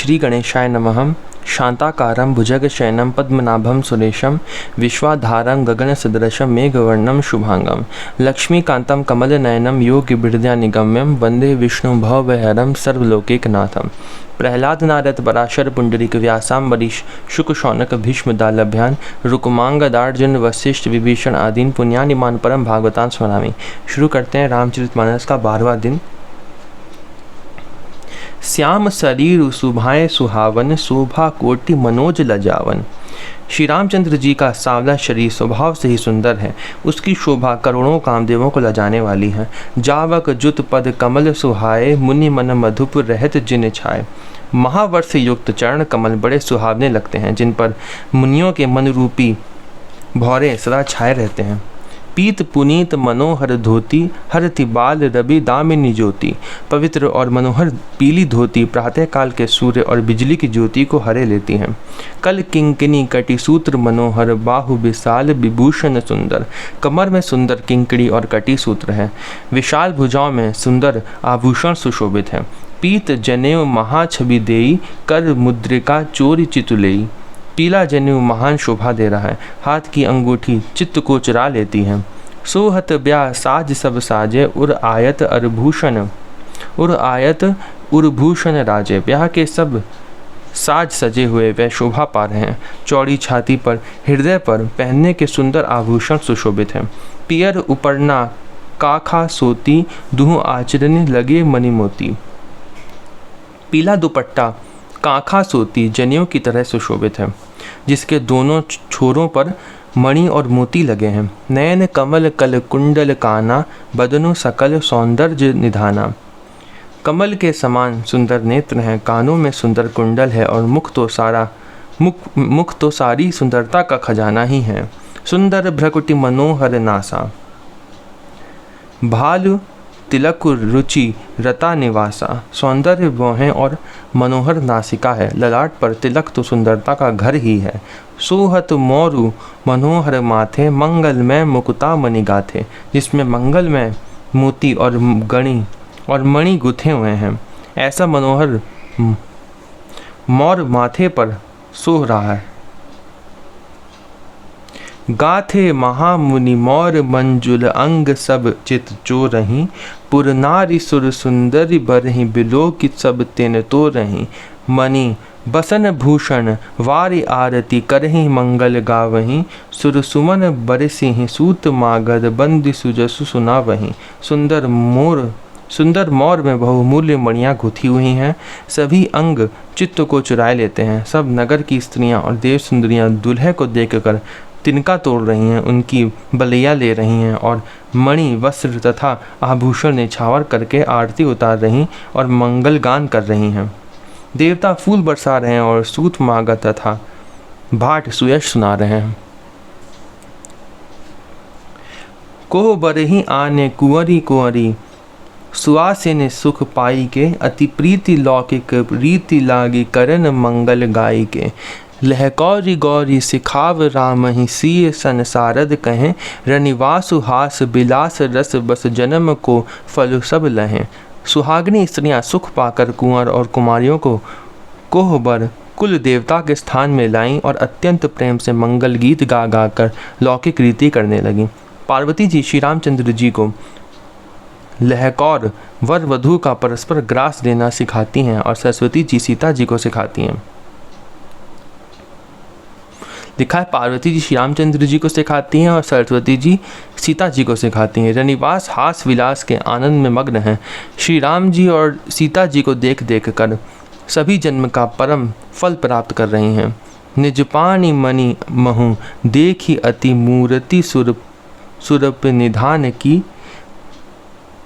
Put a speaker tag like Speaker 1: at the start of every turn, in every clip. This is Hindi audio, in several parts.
Speaker 1: श्री गणेशाय नमः। शांताकारं भुजगशयनं पद्मनाभं सुरेशं विश्वाधारं गगनसदृशं मेघवर्णं शुभांगं लक्ष्मीकान्तं कमलनयनं योगिविद्यानिगम्यं वन्दे विष्णुं भवभयहरं सर्वलोकैकनाथं। प्रहलाद नारद पराशर पुंडरीक व्यासाम्बरीश शुक शौनक भीष्म दालभ्यान रुक्मांगदार्जुन वशिष्ठ विभीषण आदीन पुण्यानिमान परम भागवतान स्मरामि। शुरू करते हैं रामचरितमानस का 12वां दिन। श्याम शरीर सुभाए सुहावन शोभा कोटि मनोज लजावन। श्री रामचंद्र जी का सांवला शरीर स्वभाव से ही सुंदर है। उसकी शोभा करोड़ों कामदेवों को लजाने वाली है। जावक जुत पद कमल सुहाए मुनि मन मधुप रहत जिन छाए। महावर्ष युक्त चरण कमल बड़े सुहावने लगते हैं, जिन पर मुनियों के मन रूपी भौरे सदा छाए रहते हैं। पीत पुनीत मनोहर धोती हरति बाल रवि दामिनी ज्योति। पवित्र और मनोहर पीली धोती प्रातःकाल के सूर्य और बिजली की ज्योति को हरे लेती हैं। कल किंकिनी कटी सूत्र मनोहर बाहु विशाल विभूषण सुंदर। कमर में सुंदर किंकड़ी और कटी सूत्र है। विशाल भुजाओं में सुंदर आभूषण सुशोभित है। पीत जनेऊ महाछवि देई कर मुद्रिका चोरी चितुलेई। पीला जनेऊ महान शोभा दे रहा है। हाथ की अंगूठी चित्त को चुरा लेती है। सोहत ब्याह साज सब साजे उर आयत उर्भूषण राजे। ब्याह के सब साज सजे हुए वे शोभा पा रहे हैं। चौड़ी छाती पर हृदय पर पहनने के सुंदर आभूषण सुशोभित हैं। पियर उपरना काखा सोती दुह आचरण लगे मणि मोती। पीला दुपट्टा काखा सोती जनेऊ की तरह सुशोभित है, जिसके दोनों छोरों पर मणि और मोती लगे हैं। नयन कमल कल कुंडल काना बदनु सकल सौंदर्य निधाना। कमल के समान सुंदर नेत्र हैं, कानों में सुंदर कुंडल है और मुख तो सारी सुंदरता का खजाना ही है। सुंदर भ्रकुटि मनोहर नासा भालु तिलक रुचि रता निवासा। सौंदर्य भौहें और मनोहर नासिका है। ललाट पर तिलक तो सुंदरता का घर ही है। सोहत मोरु मनोहर माथे मंगलमय मुकुता मणि गाथे। जिसमें मंगलमय मोती और गणी और मणि गुथे हुए हैं। ऐसा मनोहर मोर माथे पर सोह रहा है। गाथे महामुनि मोर मंजुल अंग सब चित चोरही। पुर नारी सुर सुंदरी बरही बिलोकित सब तेन तो रही। मणि बसन भूषण वारी आरती करही मंगल गावही। सुर सुमन बरसिही सूत मागध बंदी सुजसु सुनावही। सुंदर मोर में बहुमूल्य मणियाँ गुथी हुई हैं। सभी अंग चित्त को चुराए लेते हैं। सब नगर की स्त्रियाँ और देव सुंदरियाँ दूल्हे को देखकर तिनका तोड़ रही हैं, उनकी बलिया ले रही हैं और मणि वस्त्र तथा आभूषण निछावर करके आरती उतार रही और मंगल गान कर रही हैं। देवता फूल बरसा रहे हैं और सूत मागा तथा भाट सुयश सुना रहे हैं। को बरही आने कुंवरी कुंवरी सुआसिन सुख पाई के। अति प्रीति लौकिक रीति लागी करन मंगल गाई के। लहकौरी गौरी सिखाव राम ही सीय संसारद कहें। रनिवासु हास बिलास रस बस जन्म को फल सब लहें। सुहागनी स्त्रियां सुख पाकर कुंवर और कुमारियों को कोहबर कुल देवता के स्थान में लाईं और अत्यंत प्रेम से मंगल गीत गा गा कर लौकिक रीति करने लगीं। पार्वती जी श्री रामचंद्र जी को लहकौर वर वधू का परस्पर ग्रास देना सिखाती हैं और सरस्वती जी सीता जी को सिखाती हैं। लिखा है पार्वती जी श्री रामचंद्र जी को सिखाती हैं और सरस्वती जी सीता जी को सिखाती हैं। रनिवास हास विलास के आनंद में मग्न हैं। श्री राम जी और सीता जी को देख देख कर सभी जन्म का परम फल प्राप्त कर रही हैं। निजपानी मणि महु देखी अति मूर्ति सुरप निधान की।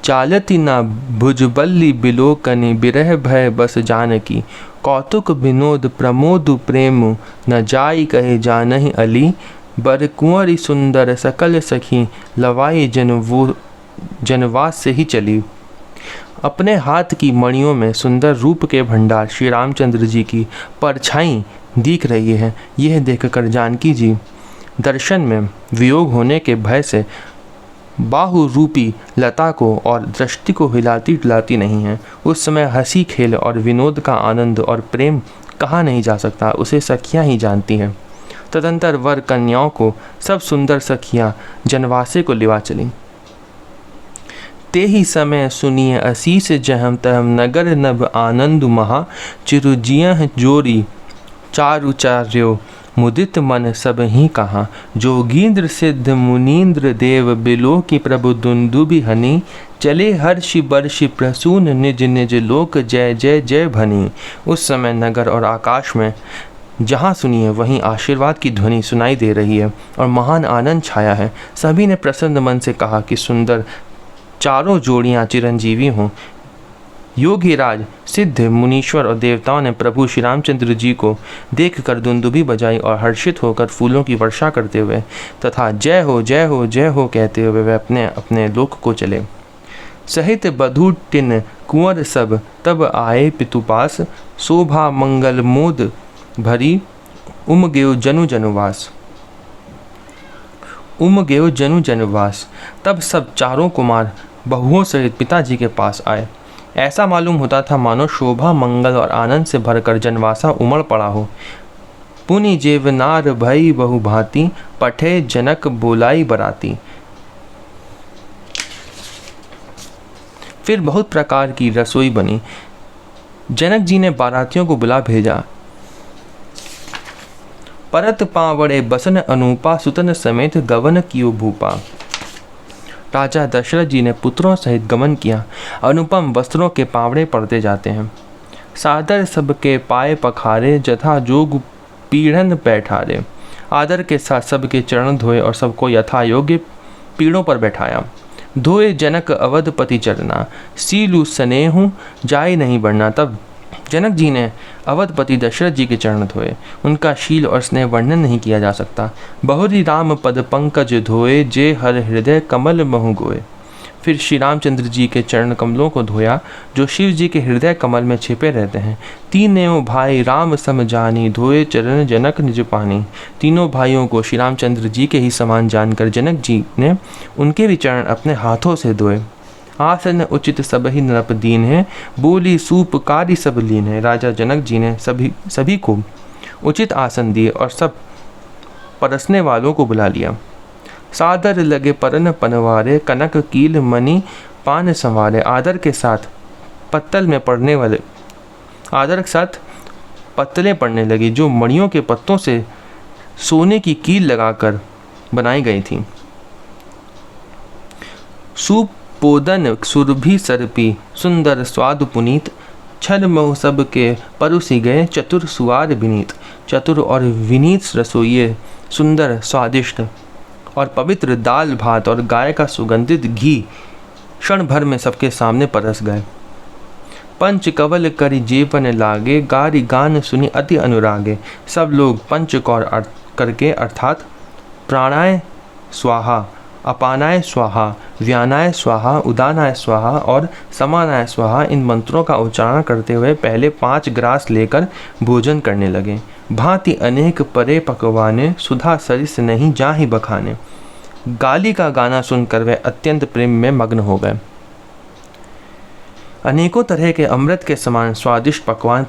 Speaker 1: चालती ना भुजबल्ली बिलोकनि बिरह भय बस जानकी। कौतुक विनोद प्रमोद प्रेम न जाई कहे जानहि अली। बर कुंवरी सुंदर सकल सखी लवाई जनवास से ही चली। अपने हाथ की मणियों में सुंदर रूप के भंडार श्री रामचंद्र जी की परछाई दिख रही है। यह देखकर जानकी जी दर्शन में वियोग होने के भय से बाहु रूपी लता को और दृष्टि को हिलाती डुलाती नहीं है। उस समय हंसी खेल और विनोद का आनंद और प्रेम कहा नहीं जा सकता, उसे सखियाँ ही जानती हैं। तदंतर वर कन्याओं को सब सुंदर सखियाँ जनवासे को लिवा चलीं। ते ही समय सुनिए असीस जहम तहम नगर नभ आनंद महा चिरुजियह जोरी चारुचार्यो मुदित मन सब ही कहा। जोगींद्र सिद्ध मुनीन्द्र देव बिलो की प्रभु दुंदुभि हनी चले हर्षि बर्षि प्रसून निज निज लोक जय जय जय भनी। उस समय नगर और आकाश में जहाँ सुनिए वहीं आशीर्वाद की ध्वनि सुनाई दे रही है और महान आनंद छाया है। सभी ने प्रसन्न मन से कहा कि सुंदर चारों जोड़ियाँ चिरंजीवी हों। योगीराज सिद्ध मुनीश्वर और देवताओं ने प्रभु श्री रामचंद्र जी को देखकर दुंदुभी बजाई और हर्षित होकर फूलों की वर्षा करते हुए तथा जय हो जय हो जय हो कहते हुए वे अपने अपने लोक को चले। सहित बधू टिन कुंवर सब तब आए पितुपास शोभा मंगल मोद भरी उमगेव जनु जनुवास। उमगेव जनु जनुवास। तब सब चारों कुमार बहुओं सहित पिताजी के पास आए। ऐसा मालूम होता था मानो शोभा मंगल और आनंद से भरकर जनवासा उमड़ पड़ा हो। पुनि जेवनार भई बहु भांति पठे जनक बोलाई बराती। फिर बहुत प्रकार की रसोई बनी। जनक जी ने बारातियों को बुला भेजा। परत पावड़े बसन अनूपा सुतन समेत गवन कियो भूपा। राजा दशरथ जी ने पुत्रों सहित गमन किया। अनुपम वस्त्रों के पावड़े पड़ते जाते हैं। सादर सबके पाए पखारे जथा जोग पीढ़न बैठारे। आदर के साथ सबके चरण धोए और सबको यथा योग्य पीढ़ों पर बैठाया। धोए जनक अवधपति चरना सीलू स्नेहु जाय नहीं बढ़ना। तब जनक जी ने अवधपति दशरथ जी के चरण धोए। उनका शील और स्नेह वर्णन नहीं किया जा सकता। बहुरी राम पद पंकज धोए जे हर हृदय कमल महु गोए। फिर श्री रामचंद्र जी के चरण कमलों को धोया जो शिव जी के हृदय कमल में छिपे रहते हैं। तीनों भाई राम सम जानी धोए चरण जनक निज पानी। तीनों भाइयों को श्री रामचंद्र जी के ही समान जानकर जनक जी ने उनके भी चरण अपने हाथों से धोए। आसन उचित सब ही नरप दीन है बोली सूपकारी सब लीन है। राजा जनक जी ने सभी को उचित आसन दिए और सब परसने वालों को बुला लिया। सादर लगे परन पनवारे कनक कील मणि पान संवारे। आदर के साथ पत्तलें पड़ने लगी जो मणियों के पत्तों से सोने की कील लगाकर बनाई गई थी। सूप पोदन सुरभि सरपी सुंदर स्वाद पुनीत छन मऊ सब के परुसी गए चतुर सुआर विनीत। चतुर और विनीत रसोइये सुंदर स्वादिष्ट और पवित्र दाल भात और गाय का सुगंधित घी क्षण भर में सबके सामने परस गए। पंच कवल करी जेपन लागे गारी गान सुनी अति अनुरागे। सब लोग पंचकौर करके अर्थात प्राणाय स्वाहा अपानाय स्वाहा व्यानाय स्वाहा उदानाय स्वाहा और समानाय स्वाहा इन मंत्रों का उच्चारण करते हुए पहले 5 ग्रास लेकर भोजन करने लगे। भांति अनेक परे पकवाने सुधा सरिस नहीं जाहि बखाने। गाली का गाना सुनकर वे अत्यंत प्रेम में मग्न हो गए। अनेकों तरह के अमृत के समान स्वादिष्ट पकवान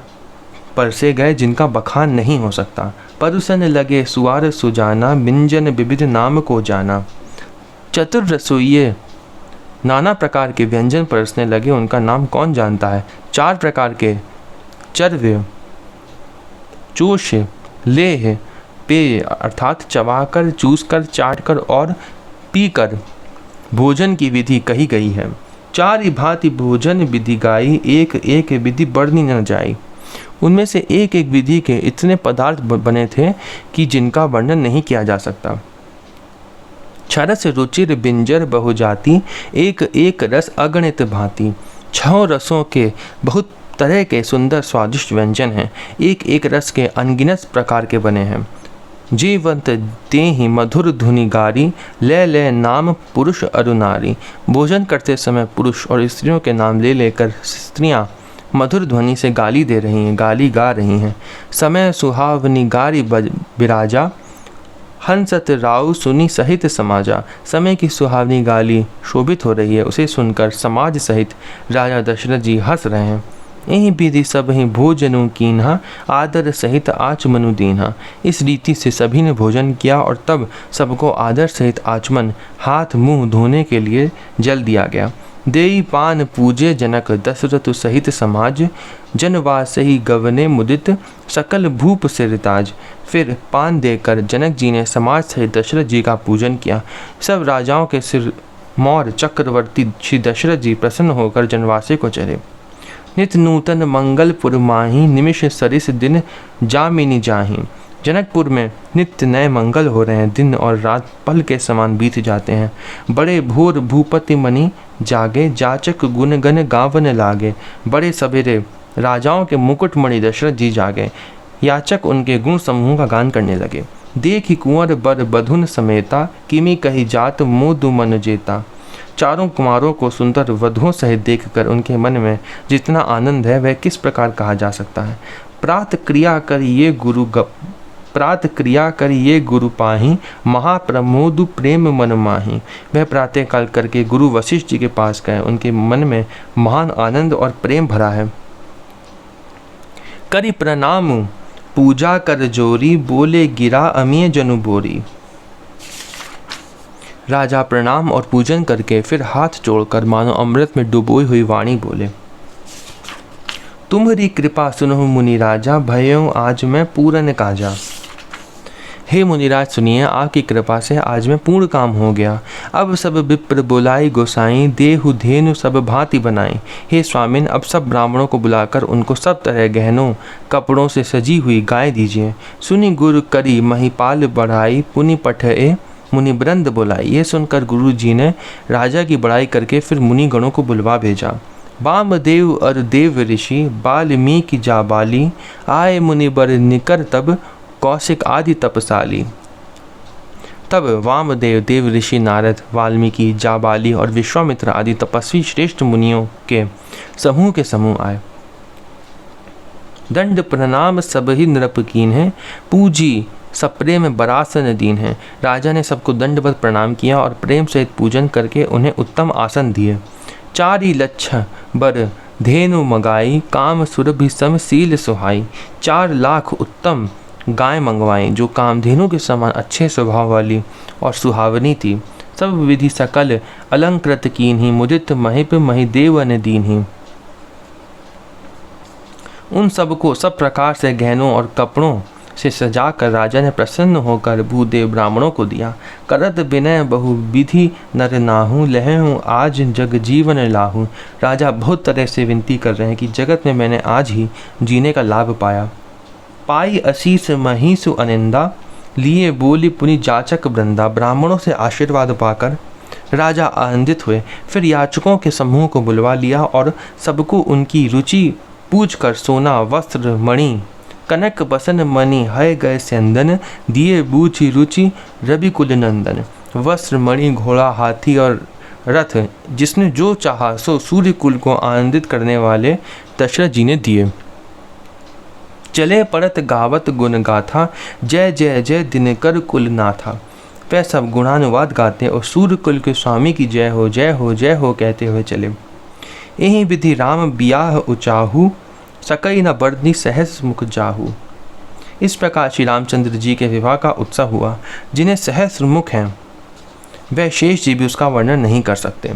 Speaker 1: परसे गए जिनका बखान नहीं हो सकता। परुसन लगे सुआर सुजाना व्यंजन विविध नाम को जाना। चतुर रसोइये नाना प्रकार के व्यंजन परसने लगे, उनका नाम कौन जानता है। 4 प्रकार के चर्व्य चोष लेह पेय अर्थात चबाकर चूसकर चाटकर और पीकर भोजन की विधि कही गई है। 4 भांति भोजन विधि गाई एक एक विधि बढ़नी न जाई। उनमें से एक एक विधि के इतने पदार्थ बने थे कि जिनका वर्णन नहीं किया जा सकता। छरस रुचिर बिंजर बहुजाति एक एक रस अगणित भांति। 6 रसों के बहुत तरह के सुंदर स्वादिष्ट व्यंजन हैं, एक एक रस के अनगिनत प्रकार के बने हैं। जीवंत ते ही मधुर धुनि गारी ले ले नाम पुरुष अरुनारी। भोजन करते समय पुरुष और स्त्रियों के नाम ले लेकर स्त्रियां मधुर ध्वनि से गाली गा रही हैं। समय सुहावनी गारी बिराजा हंसत राव सुनी सहित समाजा। समय की सुहावनी गाली शोभित हो रही है, उसे सुनकर समाज सहित राजा दशरथ जी हंस रहे हैं। यही विधि सब ही भोजनु कीन्हा, आदर सहित आचमनु दीन्हा। इस रीति से सभी ने भोजन किया और तब सबको आदर सहित आचमन, हाथ मुंह धोने के लिए जल दिया गया। देई पान पूजे जनक, दशरथ सहित समाज। जनवास ही गवने मुदित, सकल भूप सिरताज। फिर पान देकर जनक जी ने समाज सहित दशरथ जी का पूजन किया। सब राजाओं के सिर मौर चक्रवर्ती श्री दशरथ जी प्रसन्न होकर जनवासी को चले। नित नूतन मंगलपुर माही, निमिष सरिस दिन जामिनी जाही। जनकपुर में नित्य नए मंगल हो रहे हैं, दिन और रात पल के समान बीत जाते हैं। बड़े भोर भूपति मणि जागे, जाचक गुण गण गावन लागे। बड़े सवेरे राजाओं के मुकुटमणि दशरथ जी जागे, याचक उनके गुण समूह का गान करने लगे। देखी कुंवर बर बधुन समेता, किमी कही जात मोदु मन जेता। चारों कुमारों को सुंदर वधुओं सहित देखकर उनके मन में जितना आनंद है वह किस प्रकार कहा जा सकता है। प्रात क्रिया कर ये गुरु पाही, महाप्रमोद प्रेम मन माही। वह प्रातः काल करके गुरु वशिष्ठ जी के पास गए, उनके मन में महान आनंद और प्रेम भरा है। करी प्रणाम पूजा कर जोरी, बोले गिरा अमीय जनु बोरी। राजा प्रणाम और पूजन करके फिर हाथ जोड़कर मानो अमृत में डुबोई हुई वाणी बोले, तुम्हारी कृपा सुनहु मुनि राजा, भयों आज मैं पूरन काजा। हे मुनिराज सुनिए, आपकी कृपा से आज मैं पूर्ण काम हो गया। अब सब विप्र बुलाई गोसाई, देहु धेनु सब भांति बनाई। हे स्वामिन, अब सब ब्राह्मणों को बुलाकर उनको सब तरह गहनों कपड़ों से सजी हुई गाय दीजिए। सुनि गुरु करी महिपाल बढ़ाई, पुनि पठए मुनि वृंद बुलाई। ये सुनकर गुरु जी ने राजा की बड़ाई करके फिर मुनि गणों को बुलवा भेजा। वामदेव और देव ऋषि, वाल्मीकि जाबाली। आए मुनि बर निकर तब, कौशिक आदि तपसाली। तब वामदेव, देव ऋषि नारद, वाल्मीकि, जाबाली और विश्वामित्र आदि तपस्वी श्रेष्ठ मुनियों के समूह आए। दंड प्रणाम सब ही नृप कीन है, पूजी सप्रेम बरासन दीन है। राजा ने सबको दंडवत प्रणाम किया और प्रेम सहित पूजन करके उन्हें उत्तम आसन दिए। 4 लक्ष बर धेनु मगाई, काम सुरभि सम सील सुहाई। 4 लाख उत्तम गाय मंगवाई जो कामधेनु के समान अच्छे स्वभाव वाली और सुहावनी थी। सब विधि सकल अलंकृत कीन ही, मुदित महिप महिदेव ने दीन ही। उन सबको सब प्रकार से गहनों और कपड़ों से सजाकर राजा ने प्रसन्न होकर भूदेव ब्राह्मणों को दिया। करत विनय बहु विधि नर नाहू, लहूँ आज जग जीवन लाहू। राजा बहुत तरह से विनती कर रहे हैं कि जगत में मैंने आज ही जीने का लाभ पाया। पाई असीस महिषु अनिंदा, लिए बोली पुनि जाचक वृंदा। ब्राह्मणों से आशीर्वाद पाकर राजा आनंदित हुए, फिर याचकों के समूह को बुलवा लिया और सबको उनकी रुचि पूछकर सोना वस्त्र मणि कनक बसन मणि है गए स्यंदन, दिए बूझी रुचि रवि कुल नंदन। वस्त्र मणि घोड़ा हाथी और रथ जिसने जो चाहा सो सूर्य कुल को आनंदित करने वाले दशरथ जी ने दिए। चले पड़त गावत गुण गाथा, जय जय जय दिनकर कुल नाथा। वह सब गुणानुवाद गाते और सूर्य कुल के स्वामी की जय हो जय हो जय हो कहते हुए चले। यही विधि राम बियाह उचाहू, सकई न बर्दनी सहस मुख जाहू। इस प्रकार श्री रामचंद्र जी के विवाह का उत्सव हुआ। जिन्हें सहस्र मुख हैं वह शेष जी भी उसका वर्णन नहीं कर सकते।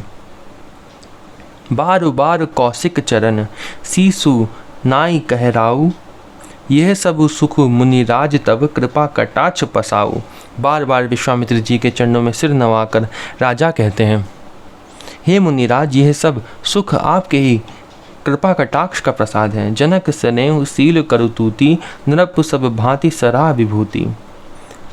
Speaker 1: बार बार कौशिक चरण, सीसु नाई कहराऊ। यह सब सुख मुनिराज तब, कृपा कटाक्ष पसाऊ। बार बार विश्वामित्र जी के चरणों में सिर नवाकर राजा कहते हैं, हे मुनिराज, यह सब सुख आपके ही कृपा कटाक्ष का प्रसाद है। जनक स्नेह सील करुतूति, नृप सब भांति सराह विभूति।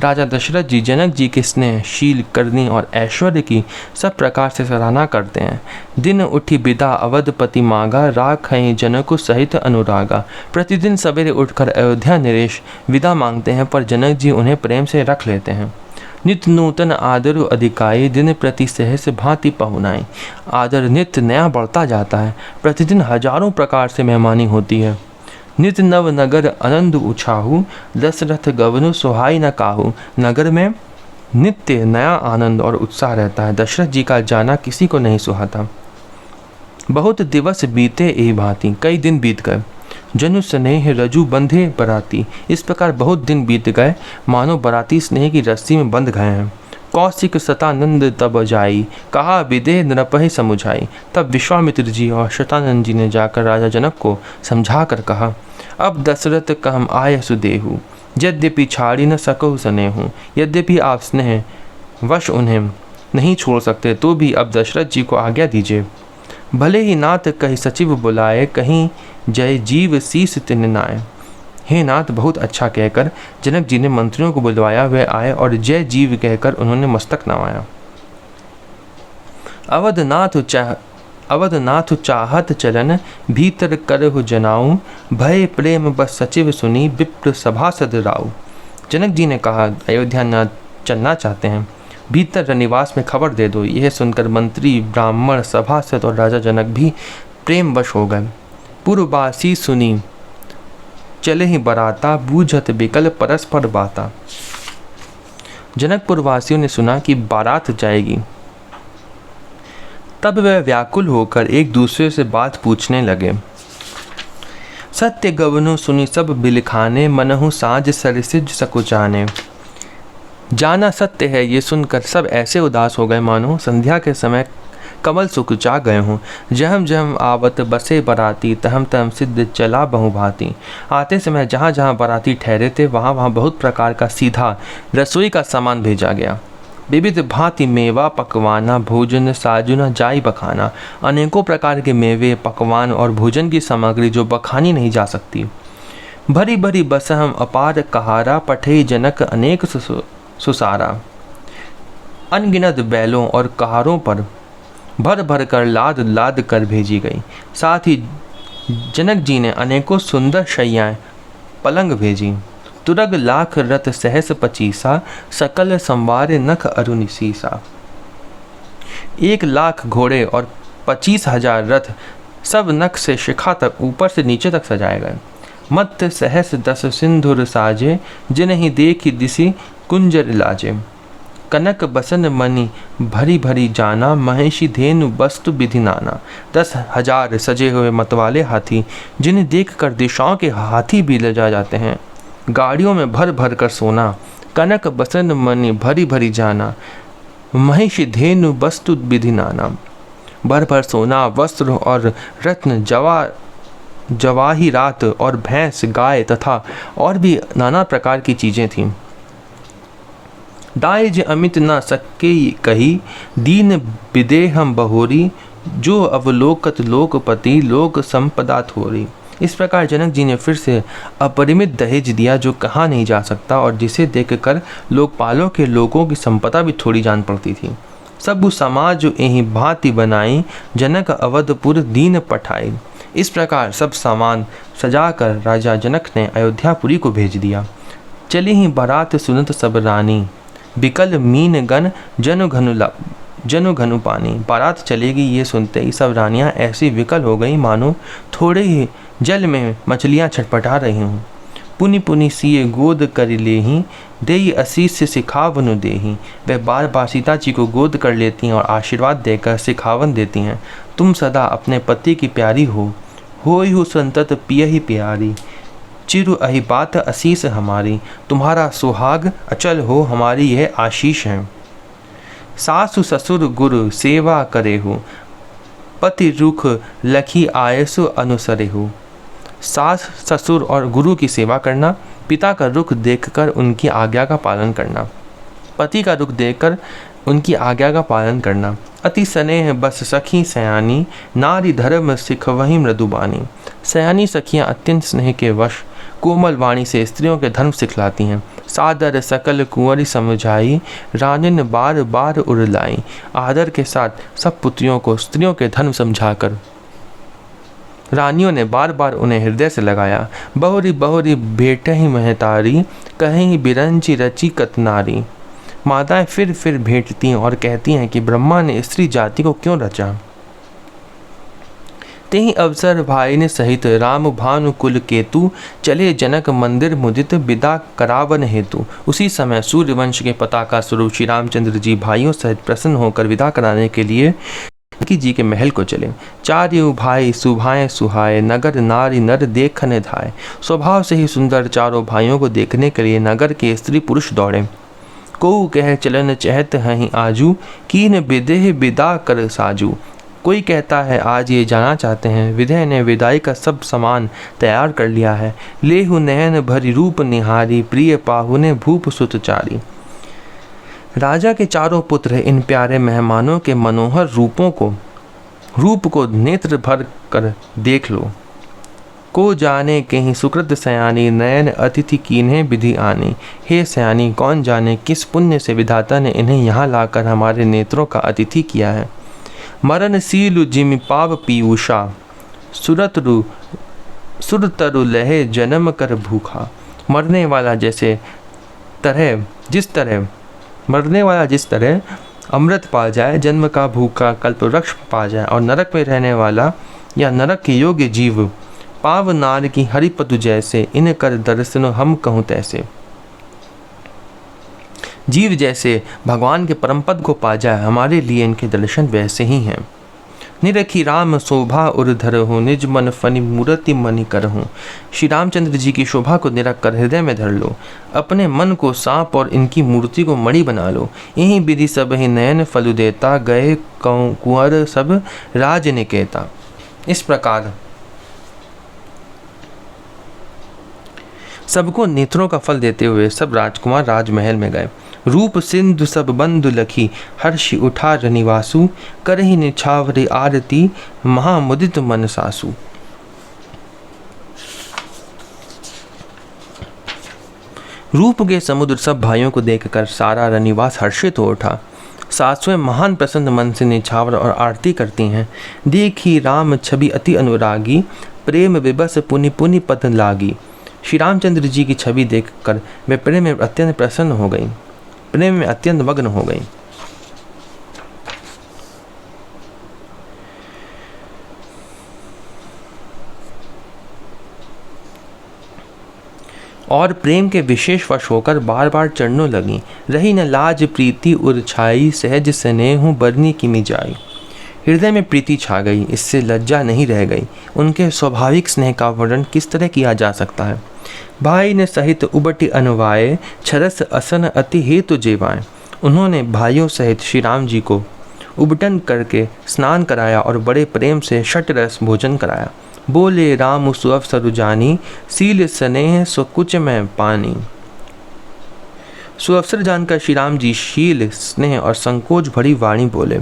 Speaker 1: राजा दशरथ जी जनक जी के स्नेह, शील, करनी और ऐश्वर्य की सब प्रकार से सराहना करते हैं। दिन उठी बिदा अवधपति मांगा, राखहीं जनक सहित अनुरागा। प्रतिदिन सवेरे उठकर अयोध्या नरेश विदा मांगते हैं, पर जनक जी उन्हें प्रेम से रख लेते हैं। नित्य नूतन आदर अधिकाई, दिन प्रति सहस भांति पहुनाई। आदर नित्य नया बढ़ता जाता है, प्रतिदिन हजारों प्रकार से मेहमानी होती है। नित नव नगर आनंद उछाहू, दशरथ गवनु सुहाई न काहू। नगर में नित्य नया आनंद और उत्साह रहता है। दशरथ जी का जाना किसी को नहीं सुहाता। बहुत दिवस बीते ए भांति, कई दिन बीत गए। जनु स्नेह रजू बंधे बराती, इस प्रकार बहुत दिन बीत गए, मानो बराती स्नेह की रस्सी में बंध गए हैं। कौशिक शतानंद तब जाई, कहा विदेह नृपहि समुझाई। तब विश्वामित्र जी और शतानंद जी ने जाकर राजा जनक को समझा कर कहा, अब दशरथ कहम आय सुदेहु, यद्यपि छाड़ी न सकहु स्नेहु। यद्यपि आप स्नेह वश उन्हें नहीं छोड़ सकते, तो भी अब दशरथ जी को आज्ञा दीजिए। भले ही नाथ कही सचिव बुलाए, कहीं जय जीव शीस तिन नाय। हे नाथ, बहुत अच्छा कहकर जनक जी ने मंत्रियों को बुलवाया। वे आए और जय जीव कहकर उन्होंने मस्तक नवाया। अवधनाथ चाहत चलन, भीतर करहु जनाऊं। भय प्रेम बस सचिव सुनी, विप्र सभासद राऊ। जनक जी ने कहा, अयोध्या न चलना चाहते हैं, भीतर निवास में खबर दे दो। यह सुनकर मंत्री, ब्राह्मण, सभासद और राजा जनक भी प्रेमवश हो गए। पूर्ववासी सुनी चले ही बराता, बूझत बिकल परस्पर बाता। जनकपुर वासियों ने सुना कि बारात जाएगी, तब वे व्याकुल होकर एक दूसरे से बात पूछने लगे। सत्य गवनु सुनी सब बिलखाने, मनहु साँझ सरसिज सकुचाने। जाना सत्य है, ये सुनकर सब ऐसे उदास हो गए मानो संध्या के समय कमल सुकुचा गए हों। जहम जहम आवत बसे बराती, तहम तहम सिद्ध चला बहु भांति। आते समय जहाँ जहाँ बराती ठहरे थे, वहाँ वहाँ बहुत प्रकार का सीधा रसोई का सामान भेजा गया। विविध भांति मेवा पकवाना, भोजन साजुना जाई बखाना। अनेकों प्रकार के मेवे, पकवान और भोजन की सामग्री जो बखानी नहीं जा सकती। भरी भरी बसहम अपार कहारा, पठे जनक अनेक सुसारा। अनगिनत बैलों और कहारों पर भर भर कर लाद लाद कर भेजी गई। साथ ही जनक जी ने अनेकों सुंदर शैयाएं पलंग भेजी। तुरग लाख रथ सहस पचीसा, सकल संवार नख अरुनि सीसा। 1 लाख घोड़े और 25,000 रथ, सब नख से शिखा तक ऊपर से नीचे तक सजाए गए। मत सहस 10 सिंधुर साजे, जिन्हीं देखी दिसी कुंजर लाजे। कनक बसन मणि भरी भरी जाना, महेशी धेनु वस्तु विधि नाना। 10,000 सजे हुए मतवाले हाथी, जिन्हें देखकर दिशाओं के हाथी भी ले जा जाते हैं। गाड़ियों में भर भर कर सोना। कनक बसन मणि भरी भरी जाना, महेशी धेनु वस्तु विधि नाना। भर भर सोना, वस्त्र और रत्न, जवाहिरात और भैंस, गाय तथा और भी नाना प्रकार की चीजें थीं। दायज अमित न सके कही, दीन विदेहम बहोरी। जो अवलोकत लोकपति, लोक संपदा थोरी। इस प्रकार जनक जी ने फिर से अपरिमित दहेज दिया, जो कहा नहीं जा सकता और जिसे देखकर लोकपालों के लोगों की संपदा भी थोड़ी जान पड़ती थी। सब समाज एहि भांति बनाई, जनक अवधपुर दीन पठाई। इस प्रकार सब सामान सजाकर राजा जनक ने अयोध्यापुरी को भेज दिया। चली ही बारात सुनत सब रानी, बिकल मीन गण जनु घनु पानी। बारात चलेगी ये सुनते ही सब रानियां ऐसी विकल हो गई मानो थोड़े ही जल में मछलियां छटपटा रही हूँ। पुनि पुनि सिए गोद कर लेही, देई असीस से सिखावनु देही। वह बार बार सीता जी को गोद कर लेती हैं और आशीर्वाद देकर सिखावन देती हैं। तुम सदा अपने पति की प्यारी होई हो संतत पिय ही प्यारी। चिरु अहि बात असीस हमारी, तुम्हारा सुहाग अचल हो हमारी यह आशीष है। सासु ससुर गुरु सेवा करे हो, पति रुख लखी आयसु अनुसरे हो। सास ससुर और गुरु की सेवा करना, पिता का रुख देखकर उनकी आज्ञा का पालन करना, पति का रुख देखकर उनकी आज्ञा का पालन करना। अति स्नेह बस सखी सयानी, नारी धर्म सिखवही मृदुबानी। सयानी सखियाँ अत्यंत स्नेह के वश कोमल वाणी से स्त्रियों के धर्म सिखलाती हैं। सादर सकल कुंवरी समझाई, रानिन बार बार उड़लाई। आदर के साथ सब पुत्रियों को स्त्रियों के धर्म समझाकर रानियों ने बार बार उन्हें हृदय से लगाया। बहुरी बहुरी भेटहि महतारी, कहीं बिरंची रची कतनारी। माताएं फिर भेंटती हैं और कहती हैं कि ब्रह्मा ने स्त्री जाति को क्यों रचा। तेहि अवसर भाई ने सहित राम भानु कुल केतु चले जनक मंदिर मुदित विदा करावन हेतु। उसी समय सूर्यवंश के पताका स्वरूप श्री रामचंद्र जी भाइयों सहित प्रसन्न होकर विदा कराने के लिए जानकी जी के महल को चले। चारों भाई सुभाए सुहाए नगर नारी नर देखने धाए। स्वभाव से ही सुंदर चारों भाइयों को देखने के लिए नगर के स्त्री पुरुष दौड़े। को कह चलन चहत हहीं आजू कीन विदेह विदा कर साजू। कोई कहता है आज ये जाना चाहते हैं, विदेह ने विदाई का सब सामान तैयार कर लिया है। लेहु नयन भरी रूप निहारी प्रिय पाहुने भूप सुतचारी। राजा के चारों पुत्र इन प्यारे मेहमानों के मनोहर रूप को नेत्र भर कर देख लो। को जाने कहीं सुकृत सयानी नयन अतिथि कीन्हे विधि आनी। हे सयानी, कौन जाने किस पुण्य से विधाता ने इन्हें यहाँ लाकर हमारे नेत्रों का अतिथि किया है। मरण सीलु जिमि पाव पीयूषा सुरतरु लहे जन्म कर भूखा। मरने वाला जिस तरह अमृत पा जाए, जन्म का भूखा कल्प वृक्ष पा जाए, और नरक में रहने वाला या नरक के योग्य जीव पाव नार की हरिपतु जैसे इन कर दर्शन हम कहूँ तैसे। जीव जैसे भगवान के परम पद को पा जाए, हमारे लिए इनके दर्शन वैसे ही हैं। निरखी राम शोभा उर्धर हूँ निज मन फनि मूर्ति मनि करहूँ। श्री रामचंद्र जी की शोभा को निरख कर हृदय में धर लो, अपने मन को सांप और इनकी मूर्ति को मणि बना लो। यही विधि सब ही नयन फलु देता, गए कुंवर सब राज निकेता। इस प्रकार सबको नेत्रों का फल देते हुए सब राजकुमार राजमहल में गए। रूप सिंधु सब बंधु लखी हर्षि उठा रनिवासु। करहि निछावरी आरती महामुदित मन सासु। रूप के समुद्र सब भाइयों को देखकर सारा रनिवास हर्षित हो उठा। सासुएं महान प्रसन्न मन से निछावर और आरती करती हैं। देखी राम छवि अति अनुरागी, प्रेम विबस पुनि पुनि पद लागी। श्री रामचंद्र जी की छवि देखकर वे प्रेम में अत्यंत प्रसन्न हो गई, प्रेम में अत्यंत मग्न हो गई। और प्रेम के विशेष वश होकर बार बार चढ़ने लगी। रही न लाज प्रीति उर्छाई, सहज स्नेह बरनी किमि जाई। हृदय में प्रीति छा गई, इससे लज्जा नहीं रह गई। उनके स्वाभाविक स्नेह का वर्णन किस तरह किया जा सकता है। भाई ने सहित उबटी अनुवाए, छरस असन अति हेतु जेवाएं। उन्होंने भाइयों सहित श्री राम जी को उबटन करके स्नान कराया और बड़े प्रेम से षट रस भोजन कराया। बोले राम सुअवसरु जानी, सील स्नेह स्वकुच में पानी। सुअवसर जानकर श्री राम जी शील स्नेह और संकोच भरी वाणी बोले।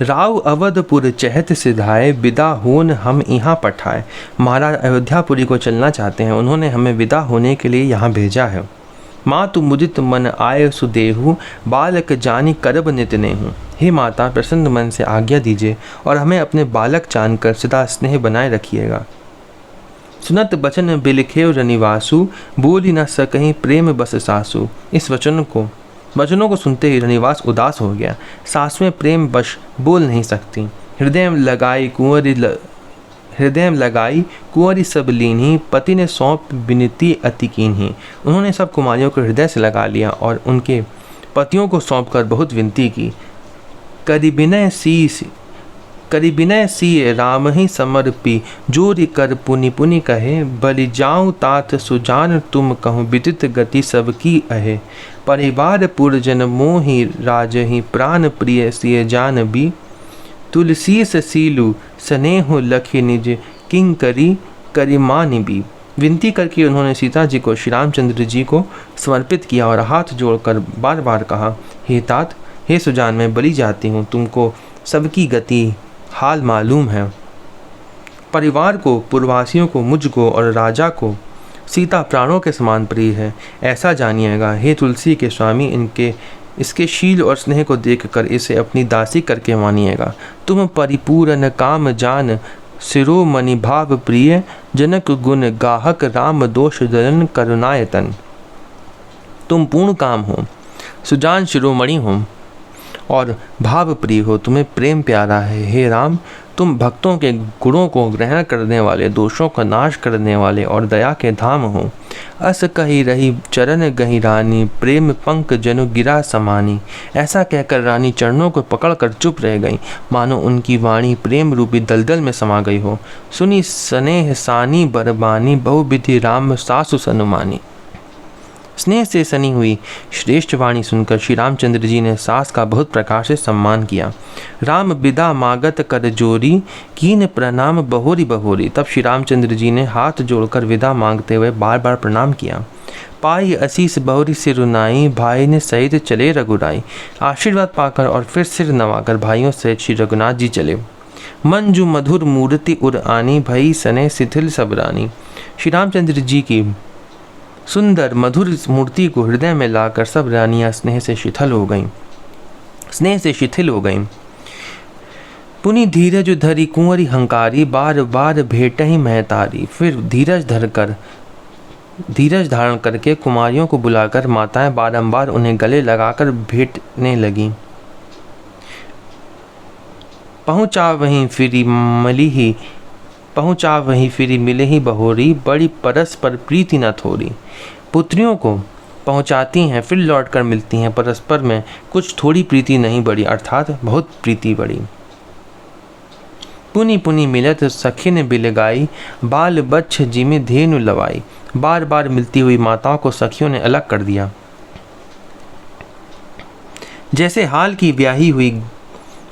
Speaker 1: राव अवधपुर चहत सिधाए, विदा होन हम यहाँ पठाए। महाराज अयोध्यापुरी को चलना चाहते हैं, उन्होंने हमें विदा होने के लिए यहाँ भेजा है। मातु मुदित मन आय सुदेहु, बालक जानी करब नित नेहु। हे माता, प्रसन्न मन से आज्ञा दीजिए और हमें अपने बालक जानकर सदा स्नेह बनाए रखिएगा। सुनत बचन बिलखेव रनिवासु, बोली न सकहीं प्रेम बस सासु। इस वचनों को सुनते ही रनिवास उदास हो गया। सासुएं प्रेम वश बोल नहीं सकती। हृदय में लगाई कुंवरी सब लीन्ही, पति ने सौंप विनती अति कीन्ही। उन्होंने सब कुमारियों को हृदय से लगा लिया और उनके पतियों को सौंपकर बहुत विनती की। करि बिनय सी राम ही समर्पी, जोरि कर पुनि पुनि कहे। बलि जाऊं तात सुजान तुम कहूँ, विदित गति सबकी अहे। परिवार पुरजन मोहि राजहि, प्राण प्रिय सिय जान बी। तुलसी सीलु स्नेह लखि निज, किंग करी मानि बी। विनती करके उन्होंने सीता जी को श्री रामचंद्र जी को समर्पित किया और हाथ जोड़कर बार बार कहा, हे तात, हे सुजान, मैं बलि जाती हूँ, तुमको सबकी गति हाल मालूम है। परिवार को, पूर्ववासियों को, मुझको और राजा को सीता प्राणों के समान प्रिय है, ऐसा जानिएगा। हे तुलसी के स्वामी, इसके शील और स्नेह को देखकर इसे अपनी दासी करके मानिएगा। तुम परिपूर्ण काम जान, शिरोमणि भाव प्रिय। जनक गुण गाहक, राम दोष दलन करुणायतन। तुम पूर्ण काम हो, सुजान शिरोमणि हो और भाव प्रिय हो, तुम्हें प्रेम प्यारा है। हे राम, तुम भक्तों के गुणों को ग्रहण करने वाले, दोषों का नाश करने वाले और दया के धाम हो। अस कही रही चरण गही रानी, प्रेम पंख जनु गिरा समानी। ऐसा कहकर रानी चरणों को पकड़कर चुप रह गई, मानो उनकी वाणी प्रेम रूपी दलदल में समा गई हो। सुनी स्नेह सानी बरबानी, बहुविधि राम सासु सनुमानी। स्नेह से सनी हुई श्रेष्ठ वाणी सुनकर श्री रामचंद्र जी ने सास का बहुत प्रकार से सम्मान किया। राम बिदा मागत कर जोरी, कीन प्रणाम बहोरी बहोरी। तब श्री रामचंद्र जी ने हाथ जोड़कर विदा मांगते हुए बार बार प्रणाम किया। पाई असीस बहुरी सिर रुनाई, भाई ने सहित चले रघुराई। आशीर्वाद पाकर और फिर सिर नवाकर भाइयों सहित श्री रघुनाथ जी चले। मंजू मधुर मूर्ति उर आनी, भई सने शिथिल सबरानी। श्री रामचंद्र जी की सुंदर मधुर मूर्ति को हृदय में लाकर सब रानियां स्नेह से शिथिल हो गईं। पुनि धीरज धरी कुंवरी हंकारी, बार बार भेटहि महतारी। फिर धीरज धारण करके कुमारियों को बुलाकर माताएं बारंबार उन्हें गले लगाकर भेंटने लगीं। पहुँचा वहीं फिरी मिले ही बहोरी, बड़ी परस्पर प्रीति न थोरी। पुत्रियों को पहुँचाती हैं फिर लौटकर मिलती हैं, परस्पर में कुछ थोड़ी प्रीति नहीं बढ़ी, अर्थात बहुत प्रीति बढ़ी। पुनि पुनि मिलत सखिन बिलगाई, बाल बच्छ जिमि धेनु लवाई। बार बार मिलती हुई माताओं को सखियों ने अलग कर दिया, जैसे हाल की ब्याही हुई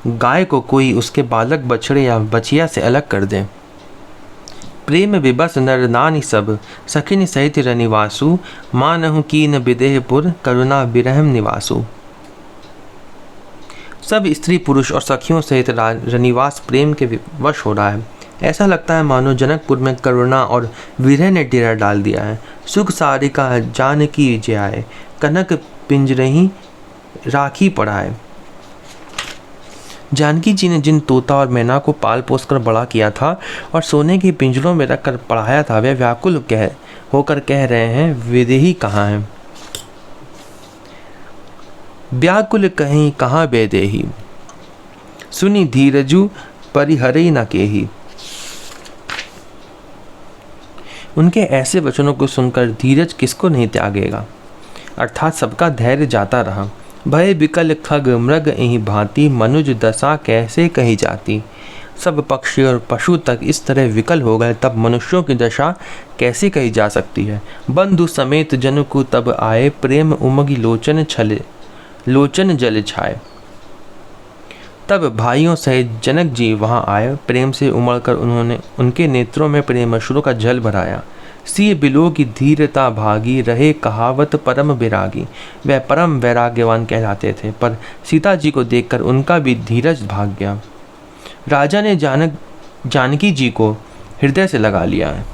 Speaker 1: गाय को कोई उसके बालक बछड़े या बछिया से अलग कर दे। प्रेम विबस नर नानी सब, सखिन सहित रनिवासु। मानहु कीन विदेहपुर, करुणा बिरहम निवासु। सब स्त्री पुरुष और सखियों सहित रनिवास प्रेम के वश हो रहा है। ऐसा लगता है मानो जनकपुर में करुणा और विरह ने डेरा डाल दिया है। सुख सारिका जानकी जयाए, कनक पिंजरही राखी पढ़ाए। जानकी जी ने जिन तोता और मैना को पाल पोस कर बड़ा किया था और सोने के पिंजरों में रखकर पढ़ाया था, वे व्याकुल होकर कह रहे हैं, विदेही कहाँ है? व्याकुल कहीं कहाँ बेदेही, सुनी धीरजू परिहरे न केही। उनके ऐसे वचनों को सुनकर धीरज किसको नहीं त्यागेगा, अर्थात सबका धैर्य जाता रहा। भय विकल खग मृग एहि भांति, मनुज दशा कैसे कही जाती। सब पक्षी और पशु तक इस तरह विकल हो गए, तब मनुष्यों की दशा कैसे कही जा सकती है। बंधु समेत जन को तब आए, प्रेम उमगी लोचन जल छाए। तब भाइयों सहित जनक जी वहां आए। प्रेम से उमड़कर उन्होंने उनके नेत्रों में प्रेम अश्रु का जल भराया। सिय बिलो की धीरता भागी, रहे कहावत परम विरागी। वह परम वैराग्यवान कहलाते थे, पर सीता जी को देखकर उनका भी धीरज भाग गया। राजा ने जानकी जी को हृदय से लगा लिया है।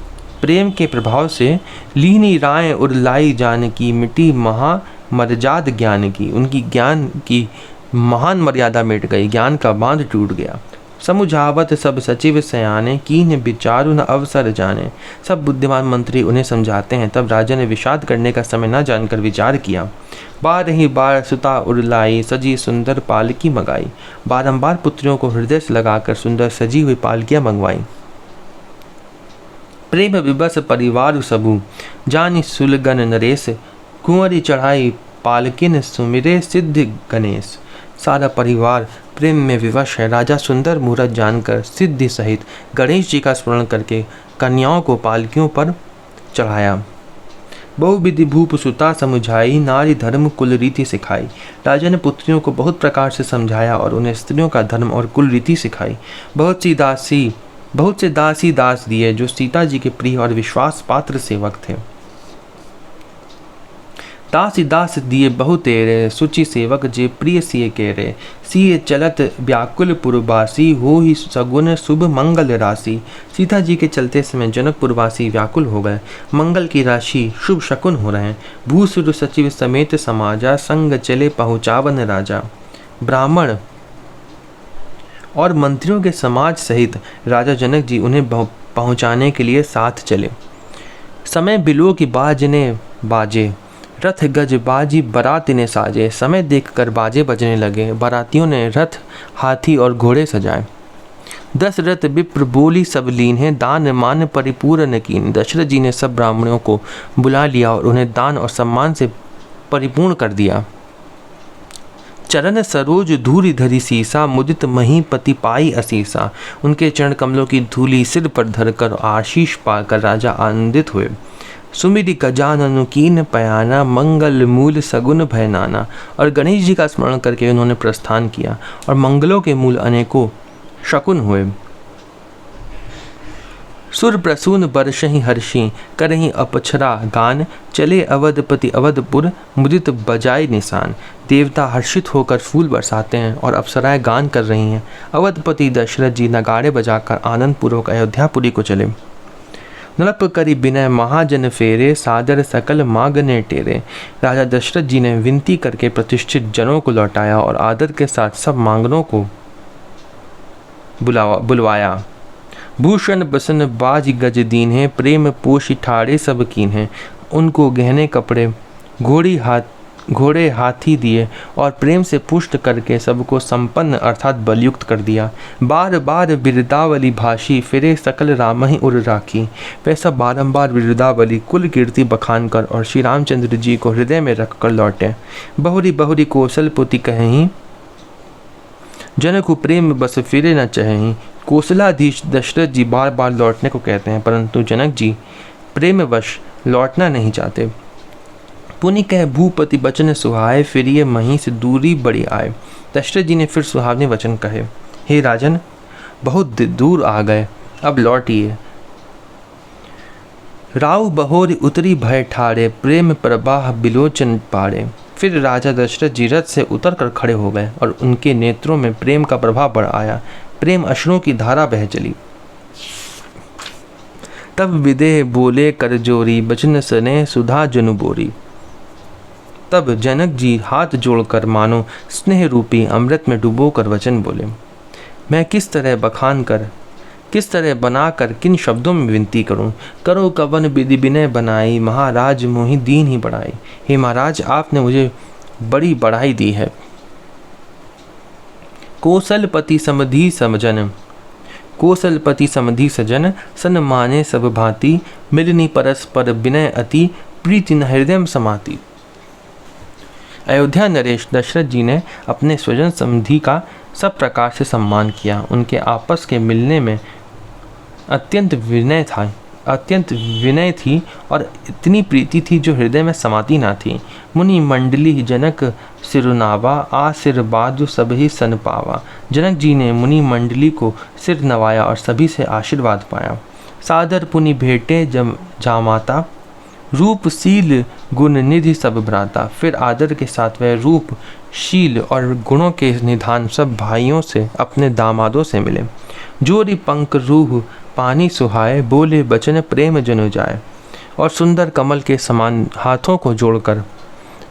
Speaker 1: प्रेम के प्रभाव से लीनी राय उरलाई जानकी, मिटी महा मर्याद ज्ञान की। उनकी ज्ञान की महान मर्यादा मिट गई, ज्ञान का बांध टूट गया। समुझावत सब सचिव सयाने, कीन विचारु न अवसर जाने। सब बुद्धिमान मंत्री उन्हें समझाते हैं, तब राजा ने विषाद करने का समय न जानकर विचार किया। बार ही बार सुता उड़लाई, सजी सुंदर पालकी मंगाई। बारंबार पुत्रियों को हृदय से लगाकर सुंदर सजी हुई पालकियां मंगवाई। प्रेम विबस परिवार सबू, जानी सुलगन नरेश। कुंवरी चढ़ाई पालकिन सुमिरे सिद्ध गणेश। सारा परिवार प्रेम में विवश है। राजा सुंदर मुहूर्त जानकर सिद्धि सहित गणेश जी का स्मरण करके कन्याओं को पालकियों पर चढ़ाया। बहुविधि भूप सुता समुझाई, नारी धर्म कुल रीति सिखाई। राजा ने पुत्रियों को बहुत प्रकार से समझाया और उन्हें स्त्रियों का धर्म और कुल रीति सिखाई। बहुत से दासी दास दिए जो सीता जी के प्रिय और विश्वास पात्र सेवक थे। दासी दास दिए बहुतेरे, सुचि सेवक जे प्रिय सिय केरे। सिय चलत व्याकुल पुरवासी, हो ही सगुन शुभ मंगल राशि। सीता जी के चलते समय जनकपुरवासी व्याकुल हो गए। मंगल की राशि शुभ शकुन हो रहे हैं। भूसुर सचिव समेत समाजा, संग चले पहुँचावन राजा। ब्राह्मण और मंत्रियों के समाज सहित राजा जनक जी उन्हें पहुँचाने के लिए साथ चले। समय बिलो की बाज ने बाजे, रथ गज बाजी बारात ने साजे। समय देखकर बाजे बजने लगे। बारातियों ने रथ हाथी और घोड़े सजाए। दशरथ विप्र बोली सब लीन है, दान मान परिपूर्ण कीन। दशरथ जी ने सब ब्राह्मणों को बुला लिया और उन्हें दान और सम्मान से परिपूर्ण कर दिया। चरण सरोज धूलि धरी सीसा, मुदित महीपति पाई असीसा। उनके चरण कमलों की धूलि सिर पर धरकर आशीष पाकर राजा आनंदित हुए। सुमिरि गजानन कीन पयाना, मंगल मूल सगुन भय नाना। और गणेश जी का स्मरण करके उन्होंने प्रस्थान किया और मंगलों के मूल अनेकों शकुन हुए। सुर प्रसून बरसहि हर्षि, करहि अपछरा गान। चले अवधपति अवधपुर, मुदित बजाय निशान। देवता हर्षित होकर फूल बरसाते हैं और अप्सराएं गान कर रही हैं। अवधपति दशरथ जी नगाड़े बजाकर आनंदपूर्वक अयोध्यापुरी को चले। नलप करी बिनय महाजन फेरे, सादर सकल मांगने टेरे। राजा दशरथ जी ने विनती करके प्रतिष्ठित जनों को लौटाया और आदर के साथ सब मांगनों को बुलवाया। भूषण बसन बाज गज दीन है, प्रेम पोषि ठाड़े सब कीन है। उनको गहने कपड़े घोड़े हाथी दिए और प्रेम से पुष्ट करके सबको संपन्न अर्थात बलयुक्त कर दिया। बार बार बिरदावली भाषी, फिरे सकल राम ही उर राखी। वे सब बारंबार बिरदावली कुल कीर्ति बखान कर और श्री रामचंद्र जी को हृदय में रखकर लौटे। बहुरी बहुरी कौशल पुति कहीं, जनक प्रेम बस फिरे न चहें। कौशलाधीश दशरथ जी बार बार लौटने को कहते हैं, परंतु जनक जी प्रेमवश लौटना नहीं चाहते। पुनि कह भूपति बचन सुहाए, फिर ये मही से दूरी बड़ी आए। दशरथ जी ने फिर सुहावने वचन कहे, हे राजन बहुत दूर आ गए, अब लौटिए। राव बहोर उतरी भय ठाड़े, प्रेम प्रवाह बिलोचन पाड़े। फिर राजा दशरथ जी रथ से उतरकर खड़े हो गए और उनके नेत्रों में प्रेम का प्रभाव बढ़ आया। प्रेम अश्रुओं की धारा बह चली। तब विदेह बोले कर जोरी, बचन सने सुधा जनु बोरी। तब जनक जी हाथ जोड़कर मानो स्नेह रूपी अमृत में डुबोकर वचन बोले, मैं किस तरह बखान कर, किस तरह बनाकर किन शब्दों में विनती करूं। करो कवन विधि विनय बनाई, महाराज मोहि दीन ही बढ़ाई। हे महाराज आपने मुझे बड़ी बढ़ाई दी है। कौशलपति समधि समजन, कौशलपति समधि सजन। सन माने सब भांति, मिलनी परस्पर विनय अति, प्रीति न हृदय समाती। अयोध्या नरेश दशरथ जी ने अपने स्वजन समधि का सब प्रकार से सम्मान किया। उनके आपस के मिलने में अत्यंत विनय थी और इतनी प्रीति थी जो हृदय में समाती ना थी। मुनि मंडली जनक सिरुनावा, आशीर्वाद सभी सन पावा। जनक जी ने मुनि मंडली को सिर नवाया और सभी से आशीर्वाद पाया। सादर पुनि भेटे जामाता, रूपशील गुण निधि सब भ्राता। फिर आदर के साथ वह रूप, शील और गुणों के निधान सब भाइयों से अपने दामादों से मिले। जोरी पंख रूह पानी सुहाए, बोले बचन प्रेम जनु जाए। और सुंदर कमल के समान हाथों को जोड़कर